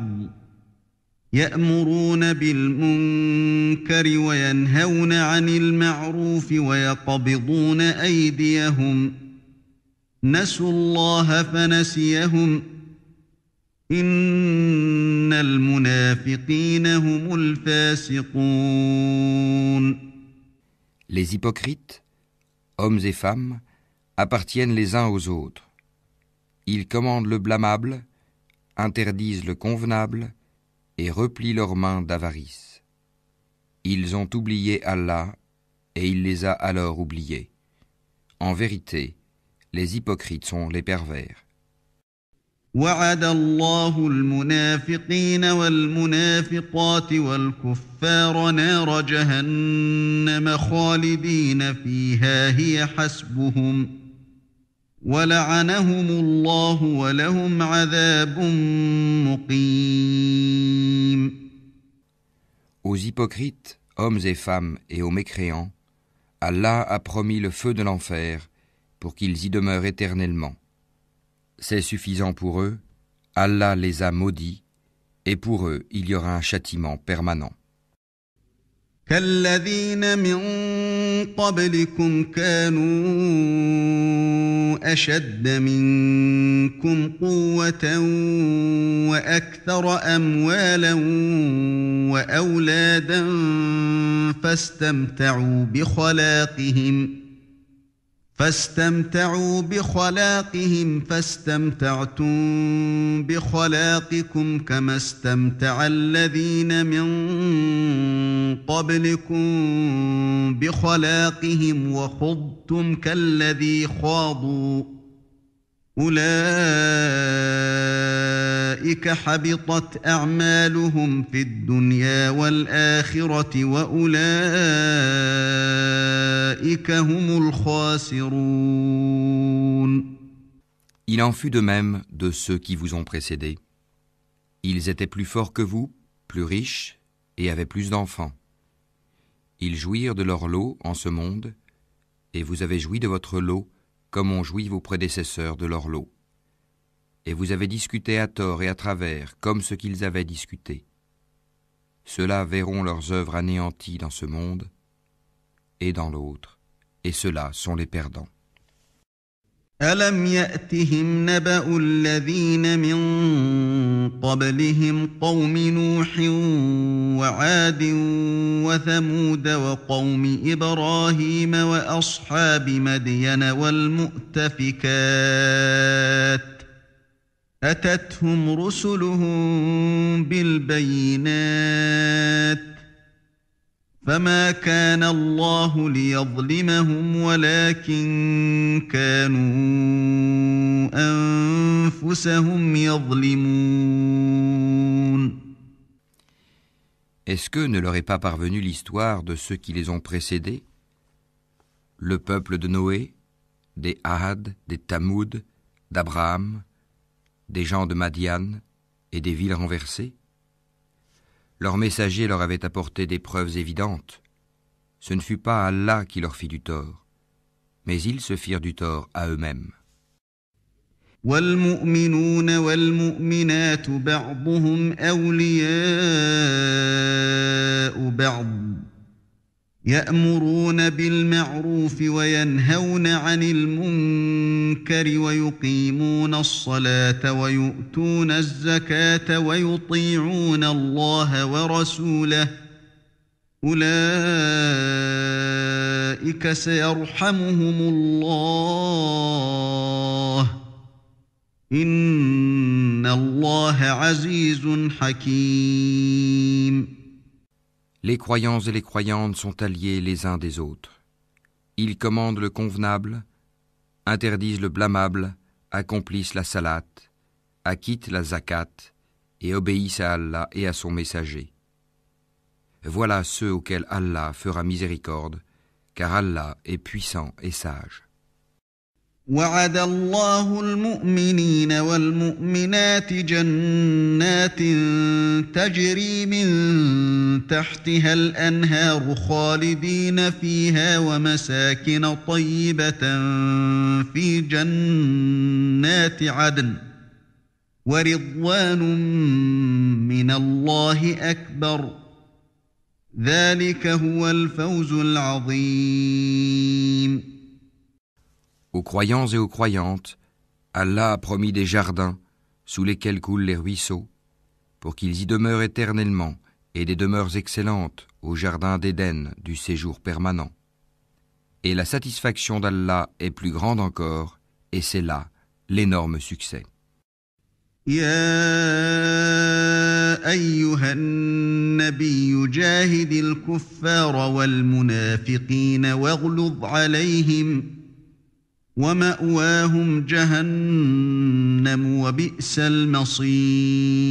يأمرون بالمنكر وينهون عن المعروف ويقبضون أيديهم نسوا الله فنسيهم إن المنافقين هم الفاسقون. Les hypocrites, hommes et femmes, appartiennent les uns aux autres. Ils commandent le blâmable, interdisent le convenable et replient leurs mains d'avarice. Ils ont oublié Allah et il les a alors oubliés. En vérité, les hypocrites sont les pervers. وعد الله المنافقين والمنافقات والكفار نار جهنم خالدين فيها هي حسبهم ولعنهم الله ولهم عذاب مقيم. Aux hypocrites, hommes et femmes, et aux mécréants, Allah a promis le feu de l'enfer pour qu'ils y demeurent éternellement. C'est suffisant pour eux, Allah les a maudits, et pour eux il y aura un châtiment permanent. كالذين من قبلكم كانوا أشد منكم قوة وأكثر أموالا وأولادا فاستمتعوا بخلاقهم فاستمتعتم بخلاقكم كما استمتع الذين من قبلكم بخلاقهم وخضتم كالذي خاضوا أولئك حبطت أعمالهم في الدنيا والآخرة وأولئك هم الخاسرون. Il en fut de même de ceux qui vous ont précédés. Ils étaient plus forts que vous, plus riches et avaient plus d'enfants. Ils jouirent de leur lot en ce monde, et vous avez joui de votre lot comme ont joui vos prédécesseurs de leur lot. Et vous avez discuté à tort et à travers, comme ce qu'ils avaient discuté. Ceux-là verront leurs œuvres anéanties dans ce monde et dans l'autre, et ceux-là sont les perdants. ألم يأتهم نبأ الذين من قبلهم قوم نوح وعاد وثمود وقوم إبراهيم وأصحاب مدين والمؤتفكات أتتهم رسلهم بالبينات فما كان الله ليظلمهم ولكن كانوا أنفسهم يظلمون. Est-ce que ne leur est pas parvenue l'histoire de ceux qui les ont précédés? Le peuple de Noé, des Had, des Tamoud, d'Abraham, des gens de Madian et des villes renversées? Leurs messagers leur avaient apporté des preuves évidentes. Ce ne fut pas Allah qui leur fit du tort, mais ils se firent du tort à eux-mêmes. والمؤمنون والمؤمنات بعضهم أولياء بعض يأمرون بالمعروف وينهون عن المنكر ويقيمون الصلاة ويؤتون الزكاة ويطيعون الله ورسوله أولئك سيرحمهم الله إن الله عزيز حكيم. Les croyants et les croyantes sont alliés les uns des autres. Ils commandent le convenable, interdisent le blâmable, accomplissent la salate, acquittent la zakat et obéissent à Allah et à son messager. Voilà ceux auxquels Allah fera miséricorde, car Allah est puissant et sage. وعد الله المؤمنين والمؤمنات جنات تجري من تحتها الأنهار خالدين فيها ومساكن طيبة في جنات عدن ورضوان من الله أكبر ذلك هو الفوز العظيم. Aux croyants et aux croyantes, Allah a promis des jardins sous lesquels coulent les ruisseaux, pour qu'ils y demeurent éternellement, et des demeures excellentes au jardin d'Éden du séjour permanent. Et la satisfaction d'Allah est plus grande encore, et c'est là l'énorme succès. يا أيها النبي جاهد الكفار والمنافقين واغلظ عليهم ومأواهم جهنم وبئس المصير.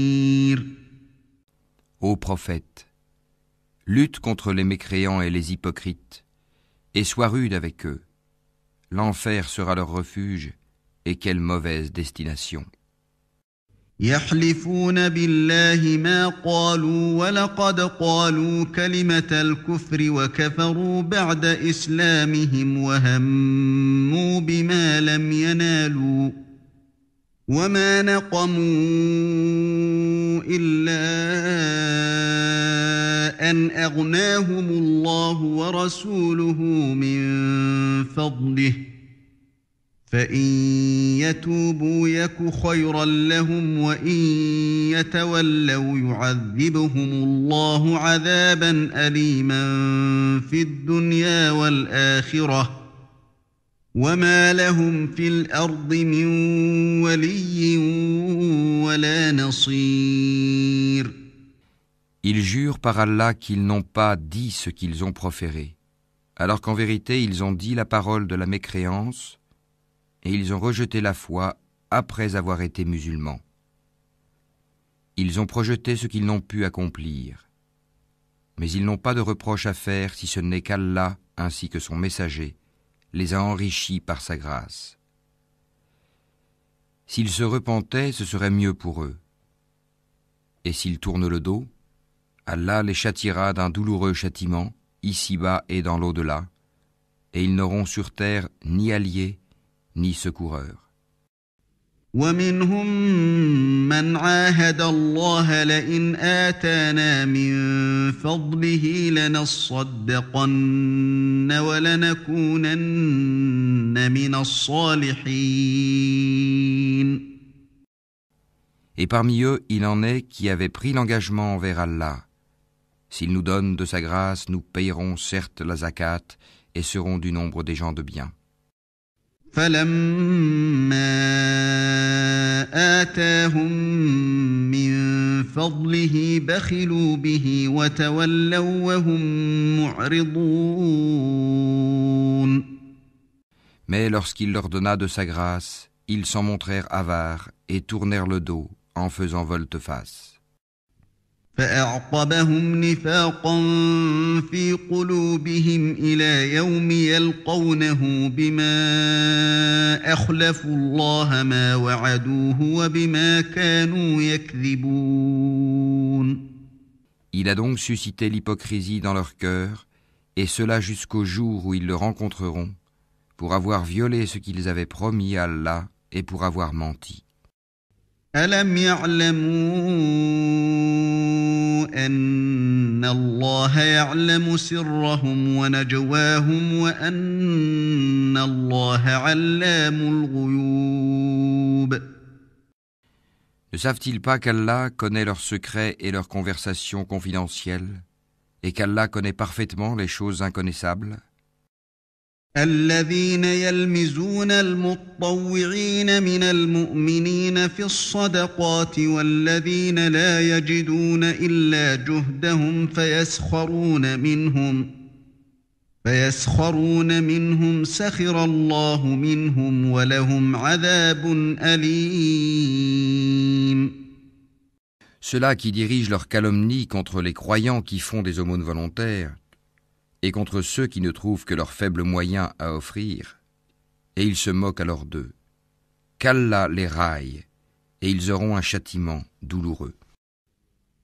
Ô prophète, lutte contre les mécréants et les hypocrites, et sois rude avec eux. L'enfer sera leur refuge, et quelle mauvaise destination. يحلفون بالله ما قالوا ولقد قالوا كلمة الكفر وكفروا بعد إسلامهم وهموا بما لم ينالوا وما نقموا إلا أن أغناهم الله ورسوله من فضله فإن يتوبوا يك خيرا لهم وإن يتولوا يعذبهم الله عذابا أليما في الدنيا والآخرة وما لهم في الأرض من ولي ولا نصير. Ils jurent par Allah qu'ils n'ont pas dit ce qu'ils ont proféré, alors qu'en vérité ils ont dit la parole de la mécréance, et ils ont rejeté la foi après avoir été musulmans. Ils ont projeté ce qu'ils n'ont pu accomplir. Mais ils n'ont pas de reproche à faire si ce n'est qu'Allah, ainsi que son messager, les a enrichis par sa grâce. S'ils se repentaient, ce serait mieux pour eux. Et s'ils tournent le dos, Allah les châtiera d'un douloureux châtiment, ici-bas et dans l'au-delà, et ils n'auront sur terre ni alliés, ni secoureur. ومنهم من عاهد الله لئن آتانا من فضله لنصدقن ولنكونن من الصالحين. Et parmi eux, il en est qui avaient pris l'engagement envers Allah. S'il nous donne de sa grâce, nous payerons certes la zakat et serons du nombre des gens de bien. فلما آتاهم من فضله بخلوا به وتولوا وهم معرضون. Mais lorsqu'il leur donna de sa grâce, ils s'en montrèrent avares et tournèrent le dos en faisant volte-face. فأعقبهم نفاقا في قلوبهم إلى يوم يلقونه بما أخلفوا الله ما وعدوه وبما كانوا يكذبون. Il a donc suscité l'hypocrisie dans leur cœur, et cela jusqu'au jour où ils le rencontreront, pour avoir violé ce qu'ils avaient promis à Allah et pour avoir menti. ألم يعلموا أن الله يعلم سرهم ونجواهم وأن الله علام الغيوب. Ne savent-ils pas qu'Allah connaît leurs secrets et leurs conversations confidentielles, et qu'Allah connaît parfaitement les choses inconnaissables? الذين يلمزون المطوعين من المؤمنين في الصدقات والذين لا يجدون إلا جهدهم فيسخرون منهم سخر الله منهم ولهم عذاب أليم. Ceux-là qui dirigent leur calomnie contre les croyants qui font des aumônes volontaires, et contre ceux qui ne trouvent que leurs faibles moyens à offrir, et ils se moquent alors d'eux. Qu'Allah les raille, et ils auront un châtiment douloureux.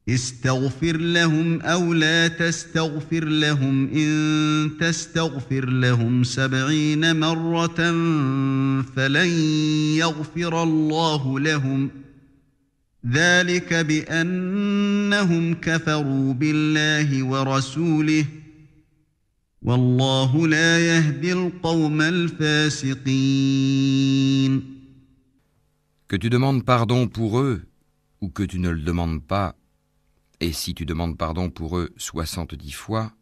استغفر لهم أو لا تستغفر لهم إن تستغفر لهم 70 مرة فلن يغفر الله لهم ذلك بأنهم كفروا بالله ورسوله والله لا يهدي القوم الفاسقين. Que tu demandes pardon pour eux, ou que tu ne le demandes pas, et si tu demandes pardon pour eux 70 fois,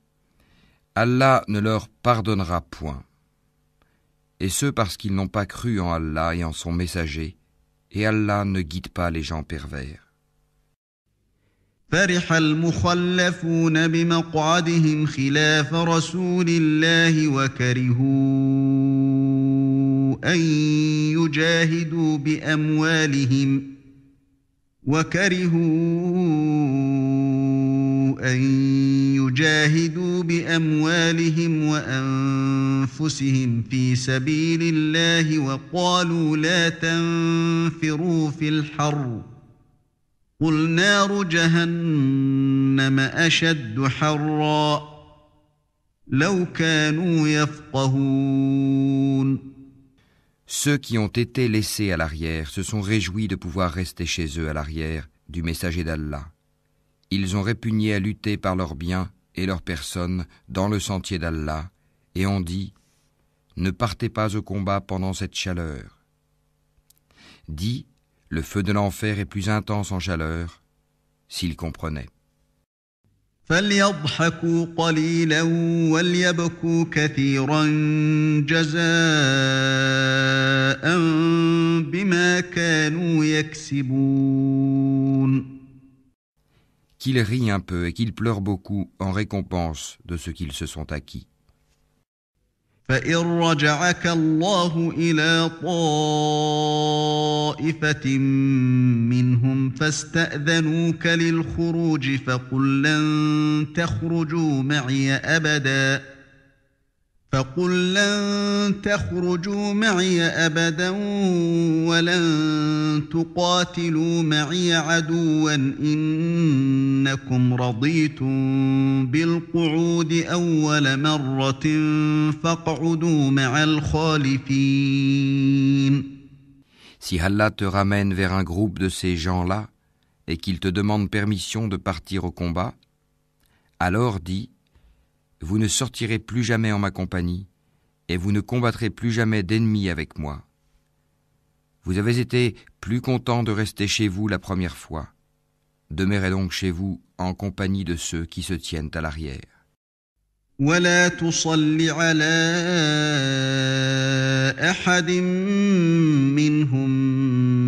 Allah ne leur pardonnera point. Et ce parce qu'ils n'ont pas cru en Allah et en son messager, et Allah ne guide pas les gens pervers. فرح المخلفون بمقعدهم خلاف رسول الله وكرهوا أن يجاهدوا بأموالهم وأنفسهم في سبيل الله وقالوا لا تنفروا في الحر قل نار جهنم أشد حرا لو كانوا يفقهون. Ceux qui ont été laissés à l'arrière se sont réjouis de pouvoir rester chez eux à l'arrière du messager d'Allah. Ils ont répugné à lutter par leurs biens et leurs personnes dans le sentier d'Allah et ont dit « Ne partez pas au combat pendant cette chaleur ». Dis « Le feu de l'enfer est plus intense en chaleur » s'ils comprenaient. فليضحكوا قليلا وليبكوا كثيرا جزاء بما كانوا يكسبون. Qu'ils rient un peu et qu'ils pleurent beaucoup en récompense de ce qu'ils se sont acquis. فإن رجعك الله إلى طائفة منهم فاستأذنوك للخروج فقل لن تخرجوا معي أبدا ولن تقاتلوا معي عدوا إنكم رضيتم بالقعود أول مرة فاقعدوا مع الخالفين. Si Allah te ramène vers un groupe de ces gens-là et qu'il te demande permission de partir au combat, alors dis, vous ne sortirez plus jamais en ma compagnie et vous ne combattrez plus jamais d'ennemis avec moi. Vous avez été plus content de rester chez vous la première fois. Demeurez donc chez vous en compagnie de ceux qui se tiennent à l'arrière. ولا تصل على أحد منهم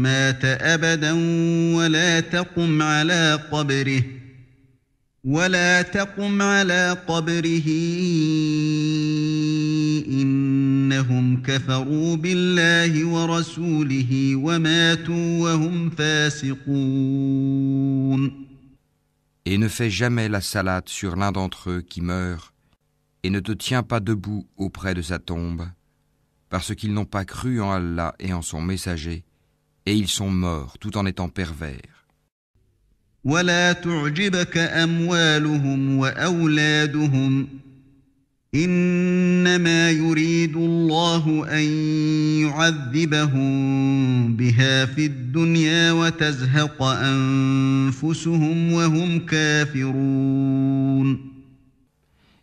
مات أبدا ولا تقم على قبره إنهم كفروا بالله ورسوله وماتوا وهم فاسقون. Et ne fais jamais la salate sur l'un d'entre eux qui meurt, et ne te tiens pas debout auprès de sa tombe, parce qu'ils n'ont pas cru en Allah et en son messager, et ils sont morts tout en étant pervers. ولا تعجبك أموالهم وأولادهم إنما يريد الله أن يعذبهم بها في الدنيا وتزهق أنفسهم وهم كافرون.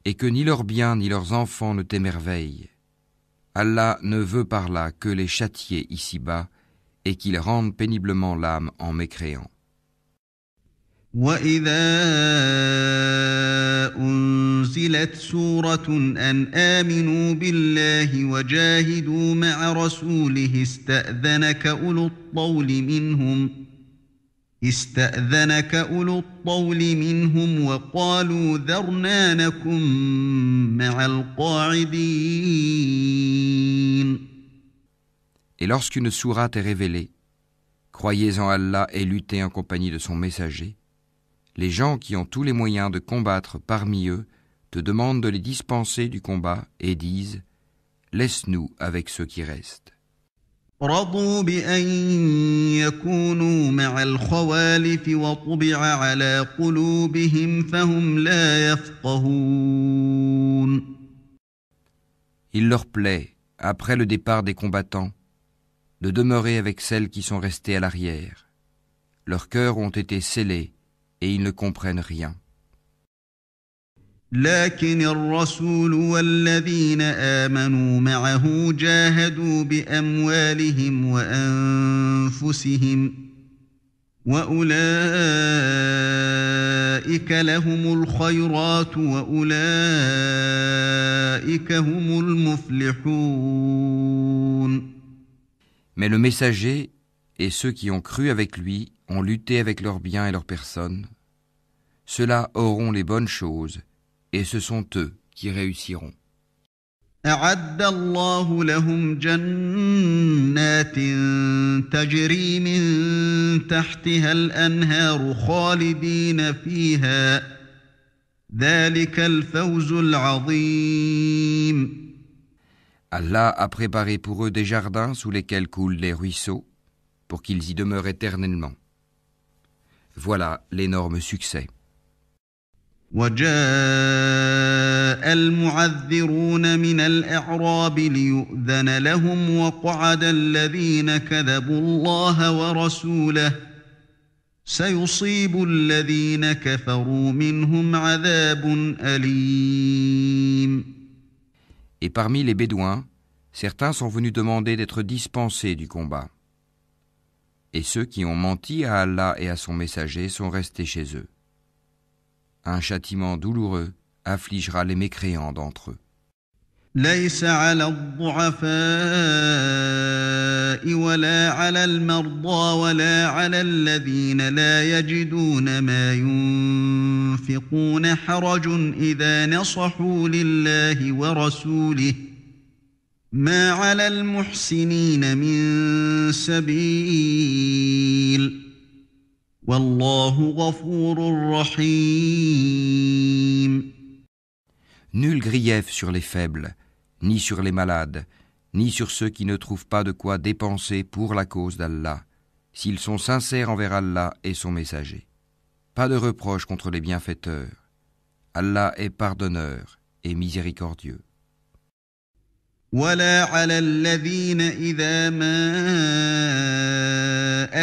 Et que ni leurs biens ni leurs enfants ne t'émerveillent. Allah ne veut par là que les châtier ici-bas et qu'ils rendent péniblement l'âme en mécréant. وَإِذَا أُنزِلَتْ سُورَةٌ أَنْ آمِنُوا بِاللَّهِ وَجَاهِدُوا مَعَ رَسُولِهِ استأذنك أولو الطول منهم وقالوا ذرنا نكن مع القاعدين. Et lorsqu'une sourate est révélée, croyez en Allah et luttez en compagnie de son messager, les gens qui ont tous les moyens de combattre parmi eux te demandent de les dispenser du combat et disent « Laisse-nous avec ceux qui restent ». رضوا بأن يكونوا مع الخوالف وطبع على قلوبهم فهم لا يفقهون. Il leur plaît, après le départ des combattants, de demeurer avec celles qui sont restées à l'arrière. Leurs cœurs ont été scellés et ils ne comprennent rien. لكن الرسول والذين آمنوا معه جاهدوا بأموالهم وأنفسهم وأولئك لهم الخيرات وأولئك هم المفلحون. Mais le messager et ceux qui ont cru avec lui ont lutté avec leurs biens et leurs personnes. Ceux-là auront les bonnes choses et ce sont eux qui réussiront. أعد الله لهم جنات تجري من تحتها الأنهار خالدين فيها ذلك الفوز العظيم. Allah a préparé pour eux des jardins sous lesquels coulent les ruisseaux pour qu'ils y demeurent éternellement. Voilà l'énorme succès. وجاء المعذرون من الأعراب ليؤذن لهم وقعد الذين كذبوا الله ورسوله سيصيب الذين كفروا منهم عذاب أليم. Et parmi les Bédouins, certains sont venus demander d'être dispensés du combat. Et ceux qui ont menti à Allah et à son messager sont restés chez eux. Un châtiment douloureux affligera les mécréants d'entre eux. ليس على الضعفاء ولا على المرضى ولا على الذين لا يجدون ما ينفقون حرج إذا نصحوا لله ورسوله ما على المحسنين من سبيل والله غفور رحيم. Nul grief sur les faibles, ni sur les malades, ni sur ceux qui ne trouvent pas de quoi dépenser pour la cause d'Allah, s'ils sont sincères envers Allah et son messager. Pas de reproche contre les bienfaiteurs. Allah est pardonneur et miséricordieux. ولا على الذين إذا ما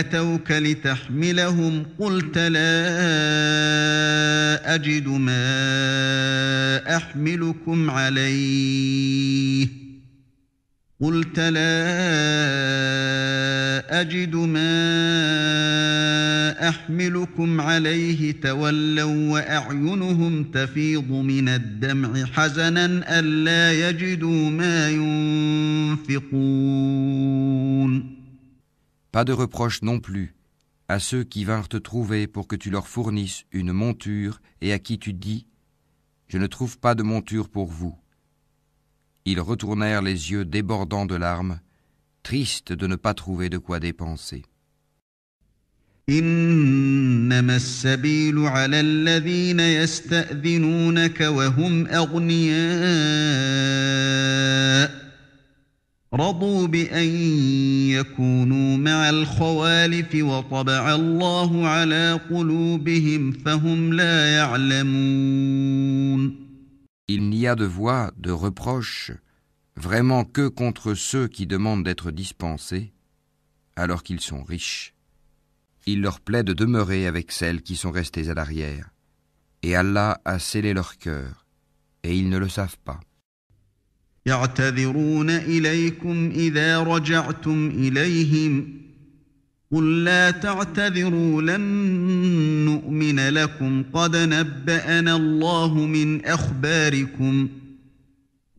أتوك لتحملهم قلت لا أجد ما أحملكم عليه تولوا وأعينهم تفيض من الدمع حزنا ألا يجدوا ما ينفقون. Pas de reproche non plus à ceux qui vinrent te trouver pour que tu leur fournisses une monture et à qui tu dis « Je ne trouve pas de monture pour vous ». Ils retournèrent les yeux débordants de larmes, tristes de ne pas trouver de quoi dépenser. إنما السبيل على الذين يستأذنونك وهم أغنياء رضوا بأن يكونوا مع الخوالف وطبع الله على قلوبهم فهم لا يعلمون. Il n'y a de voix, de reproche, vraiment que contre ceux qui demandent d'être dispensés, alors qu'ils sont riches. Il leur plaît de demeurer avec celles qui sont restées à l'arrière. Et Allah a scellé leur cœur, et ils ne le savent pas. يعتذرون إليكم إذا رجعتم إليهم قل لا تعتذروا لن نؤمن لكم قد نبأنا الله من أخباركم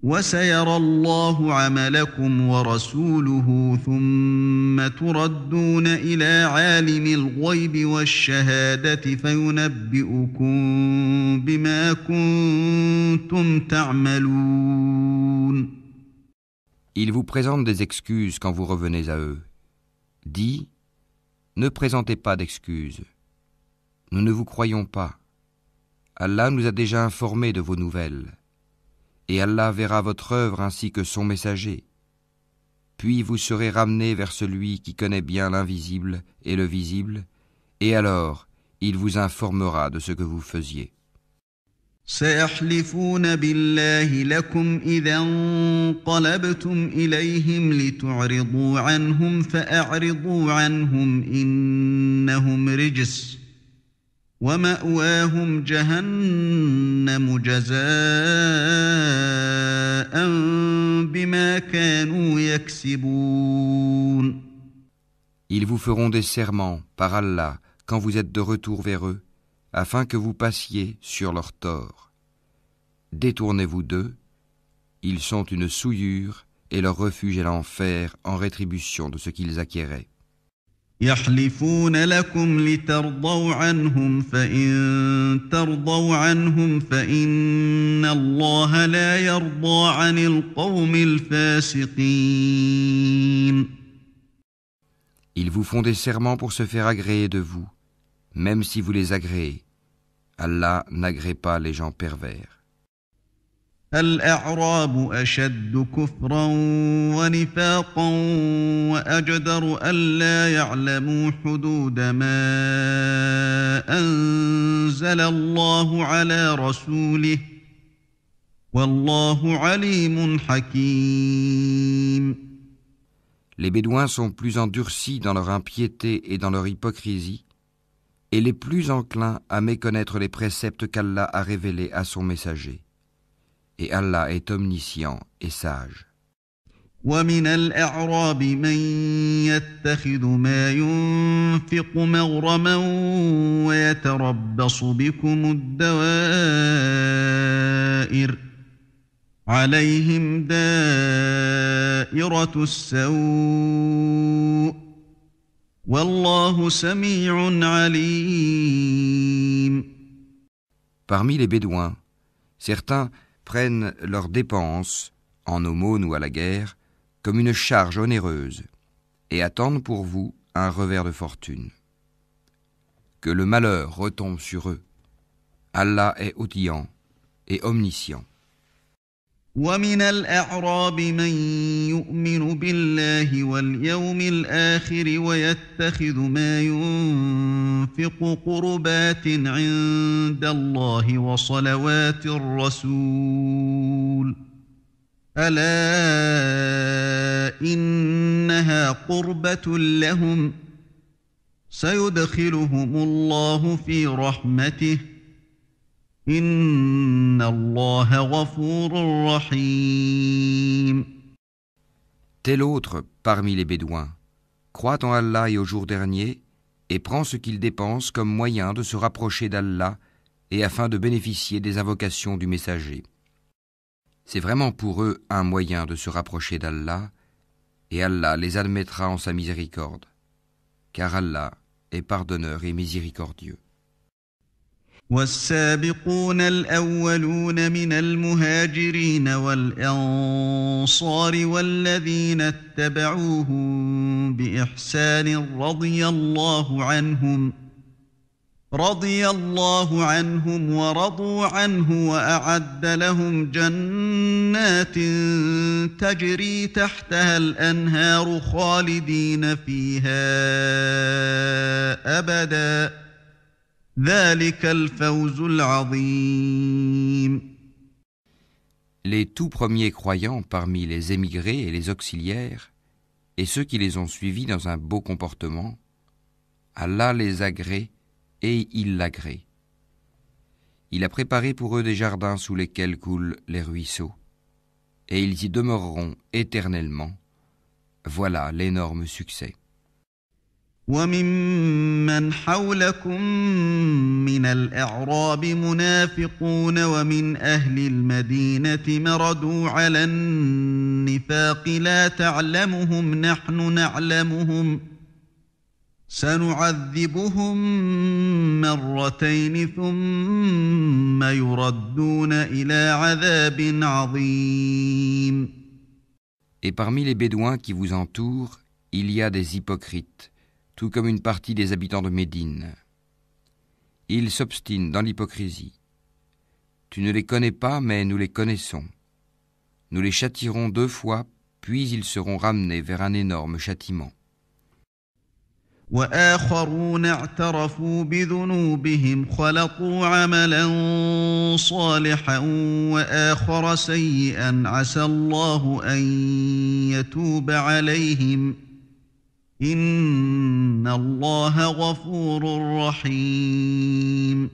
وسيرى الله عملكم ورسوله ثم تردون إلى عالم الغيب والشهادة فينبئكم بما كنتم تعملون. Ils vous présentent des excuses quand vous revenez à eux. Dis, ne présentez pas d'excuses. Nous ne vous croyons pas. Allah nous a déjà informés de vos nouvelles. Et Allah verra votre œuvre ainsi que son messager. Puis vous serez ramenés vers celui qui connaît bien l'invisible et le visible, et alors il vous informera de ce que vous faisiez. سيحلفون بالله لكم إذا انقلبتم إليهم لتعرضوا عنهم فأعرضوا عنهم إنهم رجس ومأواهم جهنم جزاء بما كانوا يكسبون. Ils vous feront des serments par Allah quand vous êtes de retour vers eux, afin que vous passiez sur leur tort. Détournez-vous d'eux, ils sont une souillure et leur refuge est l'enfer en rétribution de ce qu'ils acquéraient. يحلفون لكم لترضوا عنهم فإن ترضوا عنهم فإن الله لا يرضى عن القوم الفاسقين. Ils vous font des serments pour se faire agréer de vous, même si vous les agréez. Allah n'agrée pas les gens pervers. الأعراب أشد كفرا ونفاقا وأجدر ألا يعلموا حدود ما أنزل الله على رسوله والله عليم حكيم. Les Bédouins sont plus endurcis dans leur impiété et dans leur hypocrisie, et les plus enclins à méconnaître les préceptes qu'Allah a révélés à son messager. Et Allah est omniscient et sage. ومن الأعراب من يتخذ ما ينفق مغرما ويتربص بكم الدوائر عليهم دائرة السوء والله سميع عليم. Parmi les Bédouins, certains prennent leurs dépenses, en aumône ou à la guerre, comme une charge onéreuse, et attendent pour vous un revers de fortune. Que le malheur retombe sur eux. Allah est audient et omniscient. ومن الأعراب من يؤمن بالله واليوم الآخر ويتخذ ما ينفق قربات عند الله وصلوات الرسول ألا إنها قربة لهم سيدخلهم الله في رحمته Inna Allah ghafurur rahim. Tel autre parmi les Bédouins croit en Allah et au jour dernier et prend ce qu'il dépense comme moyen de se rapprocher d'Allah et afin de bénéficier des invocations du messager. C'est vraiment pour eux un moyen de se rapprocher d'Allah et Allah les admettra en sa miséricorde, car Allah est pardonneur et miséricordieux. والسابقون الأولون من المهاجرين والأنصار والذين اتبعوهم بإحسان رضي الله عنهم ورضوا عنه وأعد لهم جنات تجري تحتها الأنهار خالدين فيها أبداً ذلك الفوز العظيم. Les tout premiers croyants parmi les émigrés et les auxiliaires, et ceux qui les ont suivis dans un beau comportement, Allah les agrée et il l'agrée. Il a préparé pour eux des jardins sous lesquels coulent les ruisseaux, et ils y demeureront éternellement. Voilà l'énorme succès. وممن حولكم من الأعراب منافقون ومن أهل المدينة مردوا على النفاق لا تعلمهم نحن نعلمهم سنعذبهم مرتين ثم يردون إلى عذاب عظيم. Et parmi les Bédouins qui vous entourent, il y a des hypocrites, tout comme une partie des habitants de Médine. Ils s'obstinent dans l'hypocrisie. Tu ne les connais pas, mais nous les connaissons. Nous les châtierons 2 fois, puis ils seront ramenés vers un énorme châtiment. وآخرون اعترفوا بذنوبهم خلطوا عملا صالحا وآخر سيئا عسى الله أن يتوب عليهم إن الله غفور رحيم.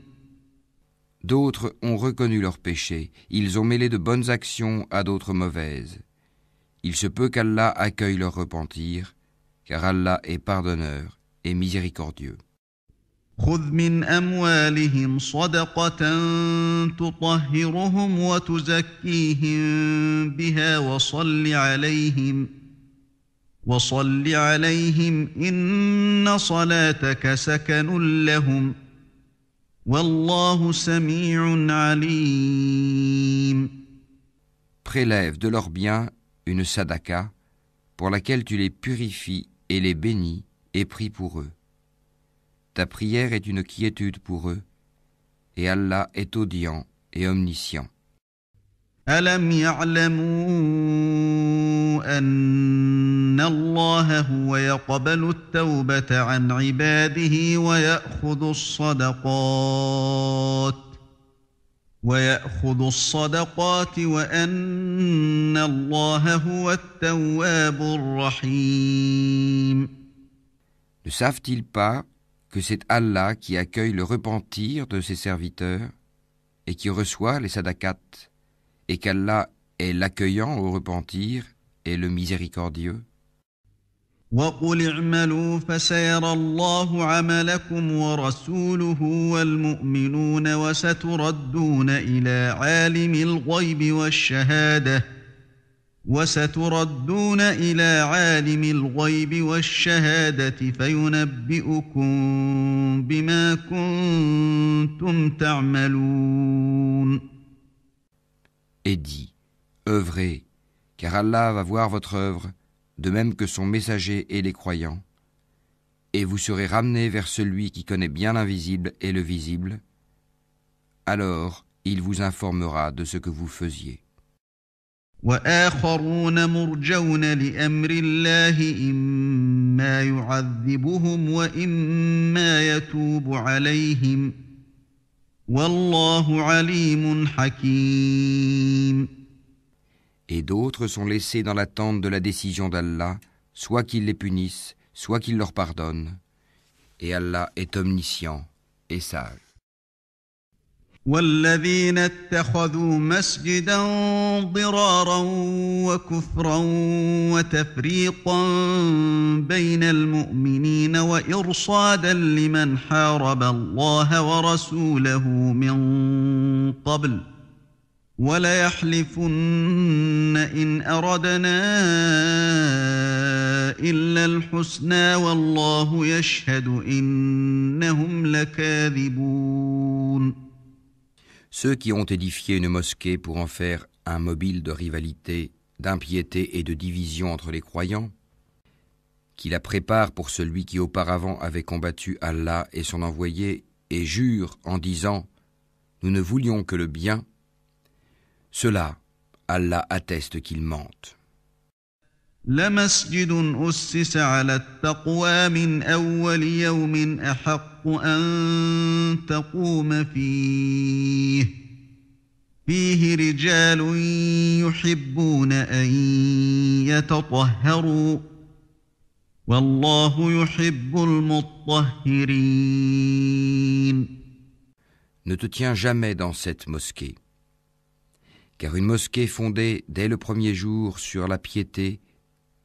D'autres ont reconnu leurs péchés, ils ont mêlé de bonnes actions à d'autres mauvaises. Il se peut qu'Allah accueille leur repentir, car Allah est pardonneur et miséricordieux. خذ من أموالهم صدقة تطهرهم وتزكيهم بها وصل عليهم إن صلاتك سكن لهم والله سميع عليم. Prélève de leurs biens une sadaka pour laquelle tu les purifies et les bénis et prie pour eux. Ta prière est une quiétude pour eux, et Allah est audient et omniscient. ألم يعلموا أن الله هو يقبل التوبة عن عباده ويأخذ الصدقات وأن الله هو التواب الرحيم. Ne savent-ils pas que c'est Allah qui accueille le repentir de ses serviteurs et qui reçoit les sadakats, et qu'Allah est l'accueillant au repentir et le miséricordieux? وَقُلِ اعْمَلُوا فَسَيَرَى اللَّهُ عَمَلَكُمْ وَرَسُولُهُ وَالْمُؤْمِنُونَ وَسَتُرَدُّونَ إِلَى عَالِمِ الْغَيْبِ وَالشَّهَادَةِ فَيُنَبِّئُكُم بِمَا كُنتُمْ تَعْمَلُونَ. Et dit, œuvrez, car Allah va voir votre œuvre, de même que son messager et les croyants, et vous serez ramenés vers celui qui connaît bien l'invisible et le visible, alors il vous informera de ce que vous faisiez. وآخرون مرجون لأمر الله إما يعذبهم وإما يتوب عليهم والله عليم حكيم. Et d'autres sont laissés dans l'attente de la décision d'Allah, soit qu'il les punisse, soit qu'il leur pardonne. Et Allah est omniscient et sage. والذين اتخذوا مسجدا ضرارا وكفرا وتفريقا بين المؤمنين وإرصادا لمن حارب الله ورسوله من قبل وليحلفن إن أردنا إلا الحسنى والله يشهد إنهم لكاذبون. Ceux qui ont édifié une mosquée pour en faire un mobile de rivalité, d'impiété et de division entre les croyants, qui la préparent pour celui qui auparavant avait combattu Allah et son envoyé, et jurent en disant « Nous ne voulions que le bien », cela, Allah atteste qu'ils mentent. لمسجد أسس على التقوى من أول يوم أحق أن تقوم فيه فيه رجال يحبون أن يتطهروا والله يحب المطهرين. Ne te tiens jamais dans cette mosquée, car une mosquée fondée dès le premier jour sur la piété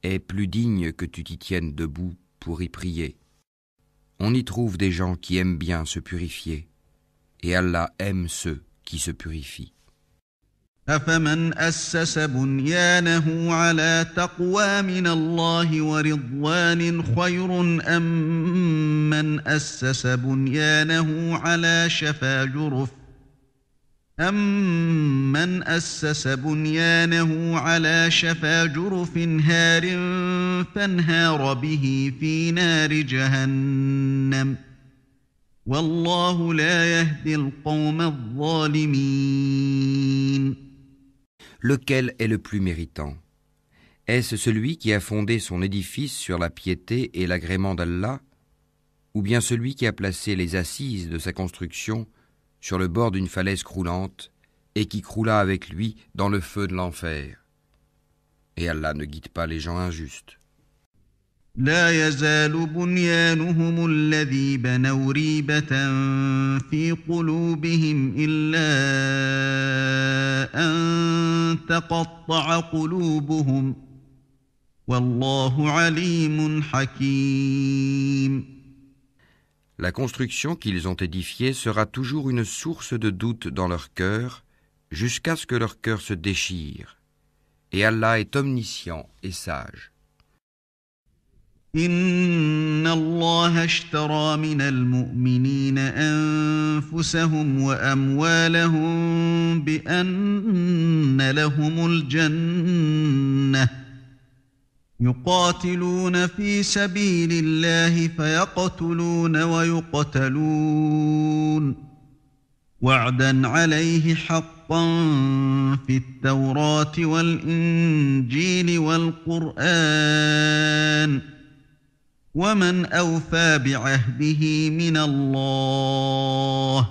est plus digne que tu t'y tiennes debout pour y prier. On y trouve des gens qui aiment bien se purifier, et Allah aime ceux qui se purifient. أفمن أسس بنيانه على تقوى من الله ورضوان خير أم من أسس بنيانه على شفا جرف هار فانهار به في نار جهنم والله لا يهدي القوم الظالمين. Lequel est le plus méritant? Est-ce celui qui a fondé son édifice sur la piété et l'agrément d'Allah, ou bien celui qui a placé les assises de sa construction sur le bord d'une falaise croulante et qui croula avec lui dans le feu de l'enfer? Et Allah ne guide pas les gens injustes. لا يزال بنيانهم الذي بنوا ريبة في قلوبهم إلا أن تقطع قلوبهم والله عليم حكيم. La construction qu'ils ont édifiée sera toujours une source de doute dans leur cœur jusqu'à ce que leur cœur se déchire. Et Allah est omniscient et sage. إن الله اشترى من المؤمنين أنفسهم وأموالهم بأن لهم الجنة يقاتلون في سبيل الله فيقتلون ويقتلون وعدا عليه حقا في التوراة والإنجيل والقرآن ومن أوفى بعهده من الله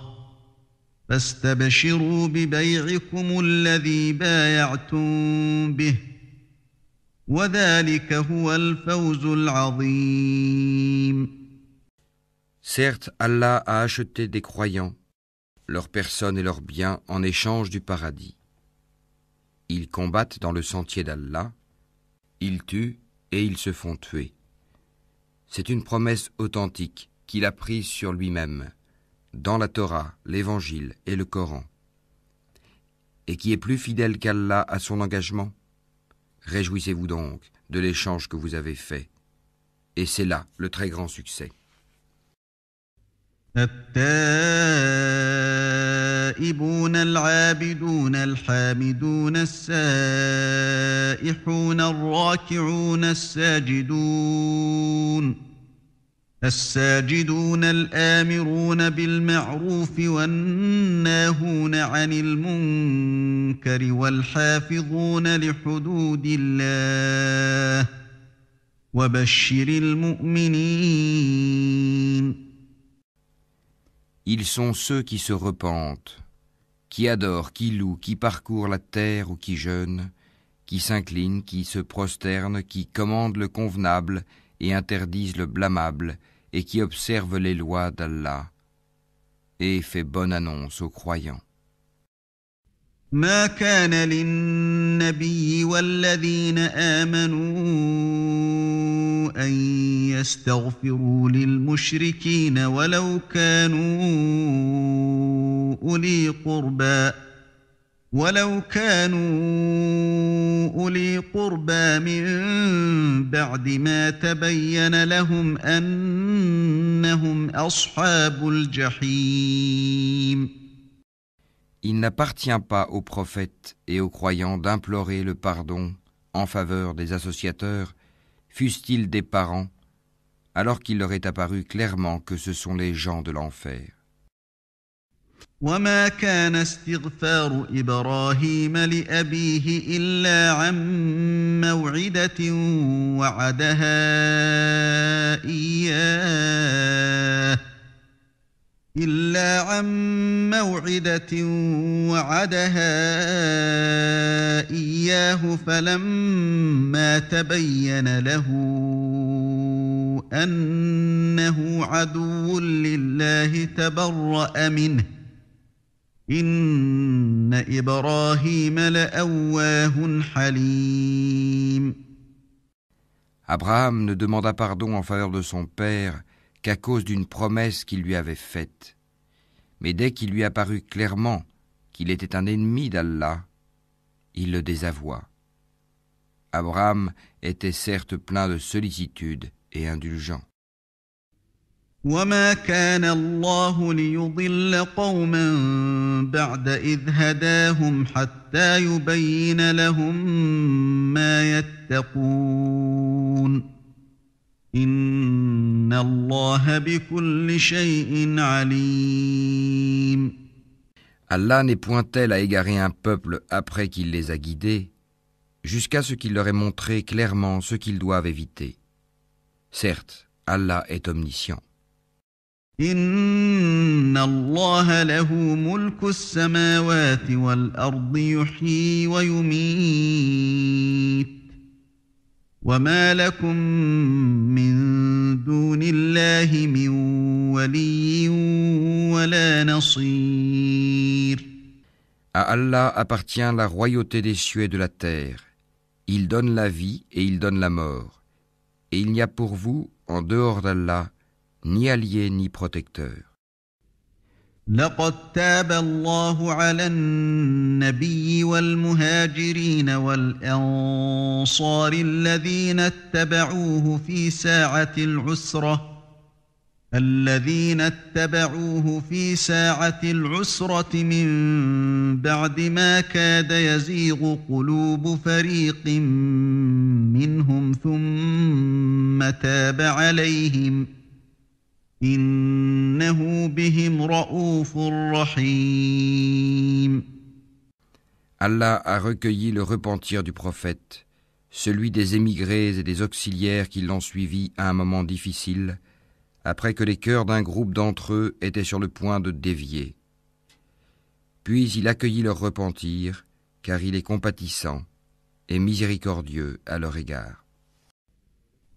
فاستبشروا ببيعكم الذي بايعتم به وذلك هو الفوز العظيم. Certes, Allah a acheté des croyants, leurs personnes et leurs biens en échange du paradis. Ils combattent dans le sentier d'Allah, ils tuent et ils se font tuer. C'est une promesse authentique qu'il a prise sur lui-même, dans la Torah, l'Évangile et le Coran, et qui est plus fidèle qu'Allah à son engagement. Réjouissez-vous donc de l'échange que vous avez fait, et c'est là le très grand succès. التائبون العابدون الحامدون السائحون الراكعون الساجدون الآمرون بالمعروف والناهون عن المنكر والحافظون لحدود الله وبشر المؤمنين. Ils sont ceux qui se repentent, qui adorent, qui louent, qui parcourent la terre ou qui jeûnent, qui s'inclinent, qui se prosternent, qui commandent le convenable et interdisent le blâmable, et qui observent les lois d'Allah, et fait bonne annonce aux croyants. ما كان للنبي والذين آمنوا أن يستغفروا للمشركين ولو كانوا أولي قربى من بعد ما تبين لهم أنهم أصحاب الجحيم. Il n'appartient pas aux prophètes et aux croyants d'implorer le pardon en faveur des associateurs, fussent-ils des parents, alors qu'il leur est apparu clairement que ce sont les gens de l'enfer. وما كان استغفار إبراهيم لأبيه إلا عن موعدة وعدها إياه إلا عن موعدة وعدها إياه فلما تبين له أنه عدو لله تبرأ منه إن إبراهيم لأواه حليم. Abraham ne demanda pardon en faveur de son père qu'à cause d'une promesse qu'il lui avait faite. Mais dès qu'il lui apparut clairement qu'il était un ennemi d'Allah, il le désavoua. Abraham était certes plein de sollicitude et indulgent. وما كان الله ليضل قوما بعد إذ هداهم حتى يبين لهم ما يتقون إن الله بكل شيء عليم. Allah n'est point tel à égarer un peuple après qu'il les a guidés, jusqu'à ce qu'il leur ait montré clairement ce qu'ils doivent éviter. Certes, Allah est omniscient. إن الله له ملك السماوات والأرض يحيي ويميت وما لكم من دون الله من ولي ولا نصير. À Allah appartient la royauté des cieux et de la terre. Il donne la vie et il donne la mort. Et il n'y a pour vous, en dehors d'Allah, ni allié ni protecteur. لقد تاب الله على النبي والمهاجرين والأنصار الذين اتبعوه في ساعة العسرة من بعد ما كاد يزيغ قلوب فريق منهم ثم تاب عليهم إنه بهم رؤوف رحيم. Allah a recueilli le repentir du prophète, celui des émigrés et des auxiliaires qui l'ont suivi à un moment difficile, après que les cœurs d'un groupe d'entre eux étaient sur le point de dévier. Puis il accueillit leur repentir, car il est compatissant et miséricordieux à leur égard.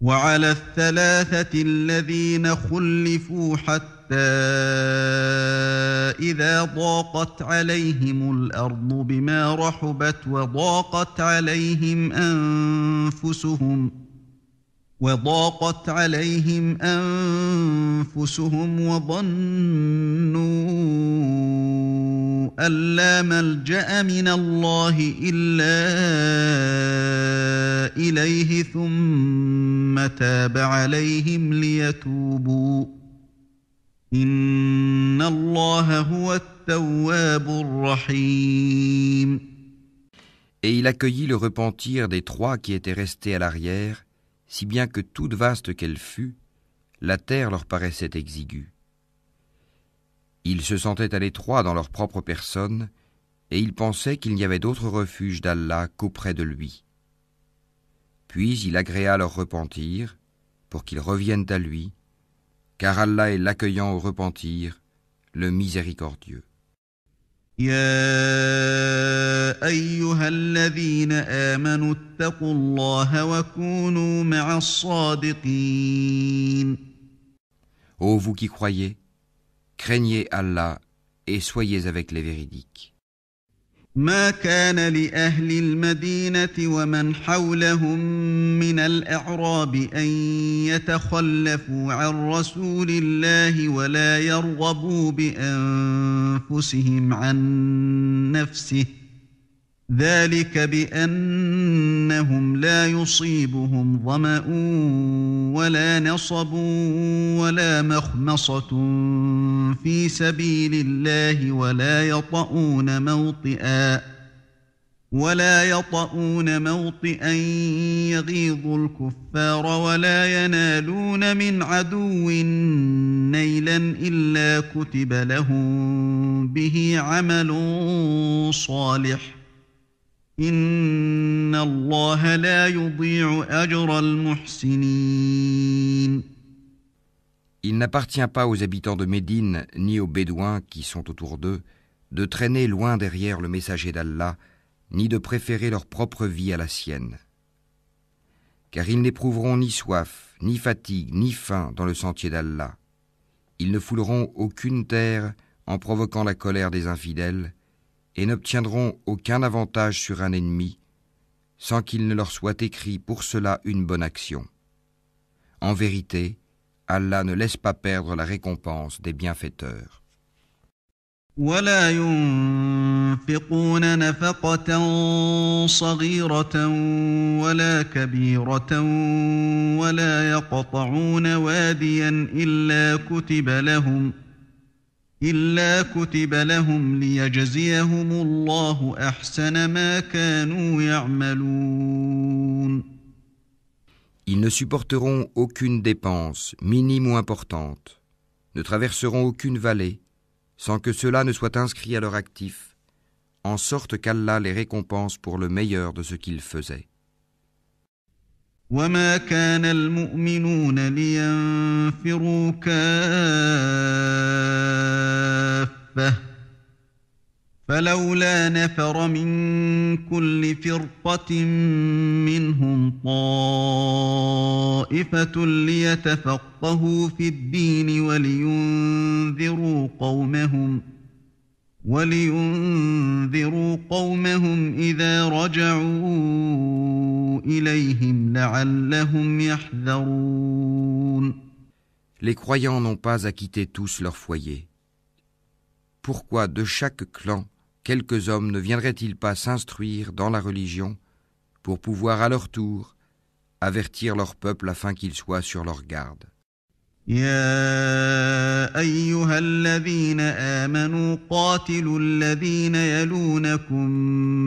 وعلى الثلاثة الذين خلفوا حتى إذا ضاقت عليهم الأرض بما رحبت وضاقت عليهم أنفسهم وظنوا أن لا ملجأ من الله إلا إليه ثم تاب عليهم ليتوبوا إن الله هو التواب الرحيم. Et il accueillit le repentir des trois qui étaient restés à l'arrière, si bien que toute vaste qu'elle fût, la terre leur paraissait exiguë. Ils se sentaient à l'étroit dans leur propre personne, et ils pensaient qu'il n'y avait d'autre refuge d'Allah qu'auprès de lui. Puis il agréa leur repentir, pour qu'ils reviennent à lui, car Allah est l'accueillant au repentir, le miséricordieux. يا أيها الذين آمنوا اتقوا الله وكونوا مع الصادقين. Ô vous qui croyez, craignez Allah et soyez avec les véridiques. ما كان لأهل المدينة ومن حولهم من الأعراب أن يتخلفوا عن رسول الله ولا يرغبوا بأنفسهم عن نفسه ذلك بأنهم لا يصيبهم ظمأ ولا نصب ولا مخمصة في سبيل الله ولا يطؤون موطئا يغيظ الكفار ولا ينالون من عدو نيلا إلا كتب لهم به عمل صالح إن الله لا يضيع أجر المحسنين. Il n'appartient pas aux habitants de Médine ni aux Bédouins qui sont autour d'eux de traîner loin derrière le messager d'Allah, ni de préférer leur propre vie à la sienne. Car ils n'éprouveront ni soif, ni fatigue, ni faim dans le sentier d'Allah. Ils ne fouleront aucune terre en provoquant la colère des infidèles et n'obtiendront aucun avantage sur un ennemi sans qu'il ne leur soit écrit pour cela une bonne action. En vérité, Allah ne laisse pas perdre la récompense des bienfaiteurs. ولا ينفقون نفقة صغيرة ولا كبيرة ولا يقطعون واديا إلا كتب لهم ليجزيهم الله أحسن ما كانوا يعملون. Ils ne supporteront aucune dépense, minime ou importante, ne traverseront aucune vallée, sans que cela ne soit inscrit à leur actif, en sorte qu'Allah les récompense pour le meilleur de ce qu'ils faisaient. وما كان المؤمنون لينفروا كافة فلولا نفر من كل فرقة منهم طائفة ليتفقهوا في الدين ولينذروا قومهم إذا رجعوا إليهم لعلهم يحذرون. Les croyants n'ont pas à quitter tous leur foyer. Pourquoi de chaque clan quelques hommes ne viendraient-ils pas s'instruire dans la religion pour pouvoir à leur tour avertir leur peuple afin qu'ils soient sur leur garde? يا أيها الذين آمنوا قاتلوا الذين يلونكم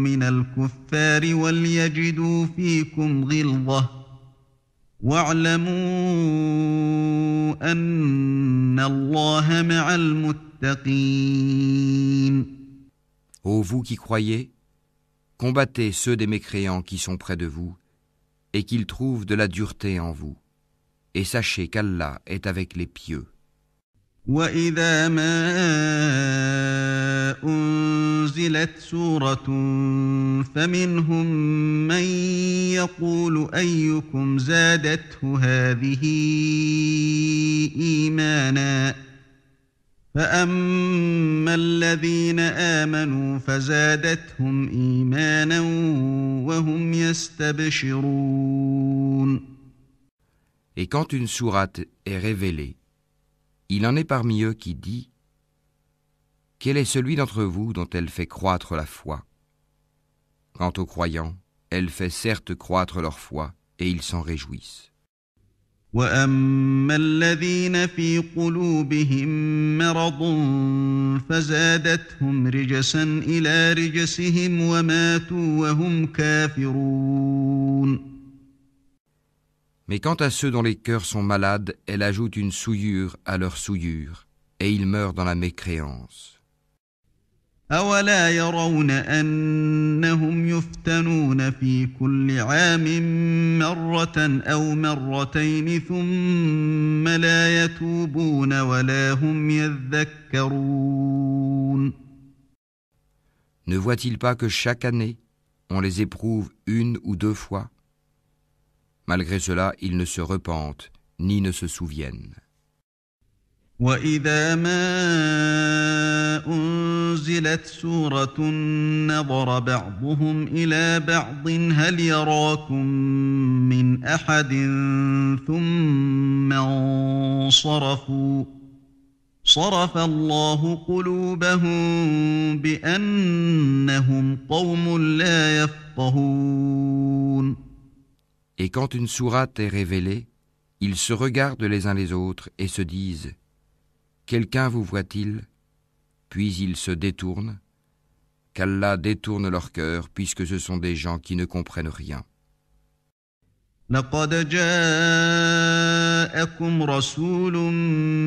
من الكفار وليجدوا فيكم غلظة واعلموا أن الله مع المتقين. Ô vous qui croyez, combattez ceux des mécréants qui sont près de vous et qu'ils trouvent de la dureté en vous. Et sachez qu'Allah est avec les pieux. وَإِذَا مَا أُنزِلَتْ سُورَةٌ فَمِنْهُم مَّن يَقُولُ أَيُّكُمْ زَادَتْهُ هَٰذِهِ إِيمَانًا فَأَمَّا الَّذِينَ آمَنُوا فَزَادَتْهُمْ إِيمَانًا وَهُمْ يَسْتَبْشِرُونَ. Et quand une sourate est révélée, il en est parmi eux qui dit « Quel est celui d'entre vous dont elle fait croître la foi ?» Quant aux croyants, elle fait certes croître leur foi et ils s'en réjouissent. وَأَمَّا الَّذِينَ فِي قُلُوبِهِم مَّرَضٌ فَزَادَتْهُمْ رِجْسًا إِلَىٰ رِجْسِهِمْ وَمَاتُوا وَهُمْ كَافِرُونَ. Mais quant à ceux dont les cœurs sont malades, elle ajoute une souillure à leur souillure, et ils meurent dans la mécréance. أَوَلَا يَرَوْنَ أَنَّهُمْ يُفْتَنُونَ فِي كُلِّ عَامٍ مَّرَّةً أَوْ مَرَّتَيْنِ ثُمَّ لَا يَتُوبُونَ وَلَا هُمْ يَذَّكَّرُونَ. Ne voient-ils pas que chaque année, on les éprouve une ou deux fois? Malgré cela, ils ne se repentent, ni ne se souviennent. وَإِذَا مَا أُنزِلَتْ سُورَةٌ نَظَرَ بَعْضُهُمْ إِلَى بَعْضٍ هَلْ يَرَاكُم مِّنْ أَحَدٍ ثُمَّ انصَرَفُوا صَرَفَ اللَّهُ قُلُوبَهُم بِأَنَّهُمْ قَوْمٌ لَّا يَفْقَهُونَ. Et quand une sourate est révélée, ils se regardent les uns les autres et se disent « Quelqu'un vous voit-il ?» Puis ils se détournent, qu'Allah détourne leur cœur puisque ce sont des gens qui ne comprennent rien. لقد جاءكم رسول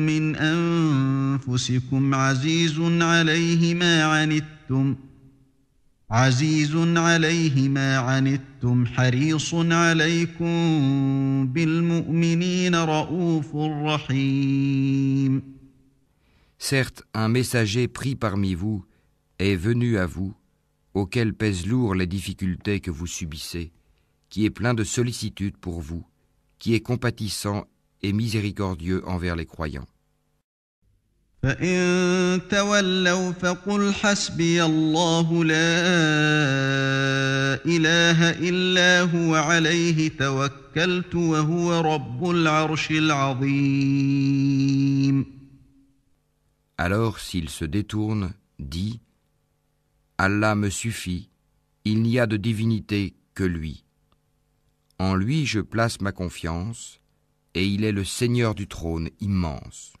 من أنفسكم عزيز عليه ما عنتم عزيز عليه ما عنتم حريص عليكم بالمؤمنين رؤوف رحيم. Certes, un messager pris parmi vous est venu à vous, auquel pèsent lourd les difficultés que vous subissez, qui est plein de sollicitude pour vous, qui est compatissant et miséricordieux envers les croyants. فإن تولوا فقل حسبي الله لا إله إلا هو عليه توكلت وهو رب العرش العظيم. Alors s'il se détourne, dis « Allah me suffit, il n'y a de divinité que lui. En lui je place ma confiance, et il est le Seigneur du trône immense. »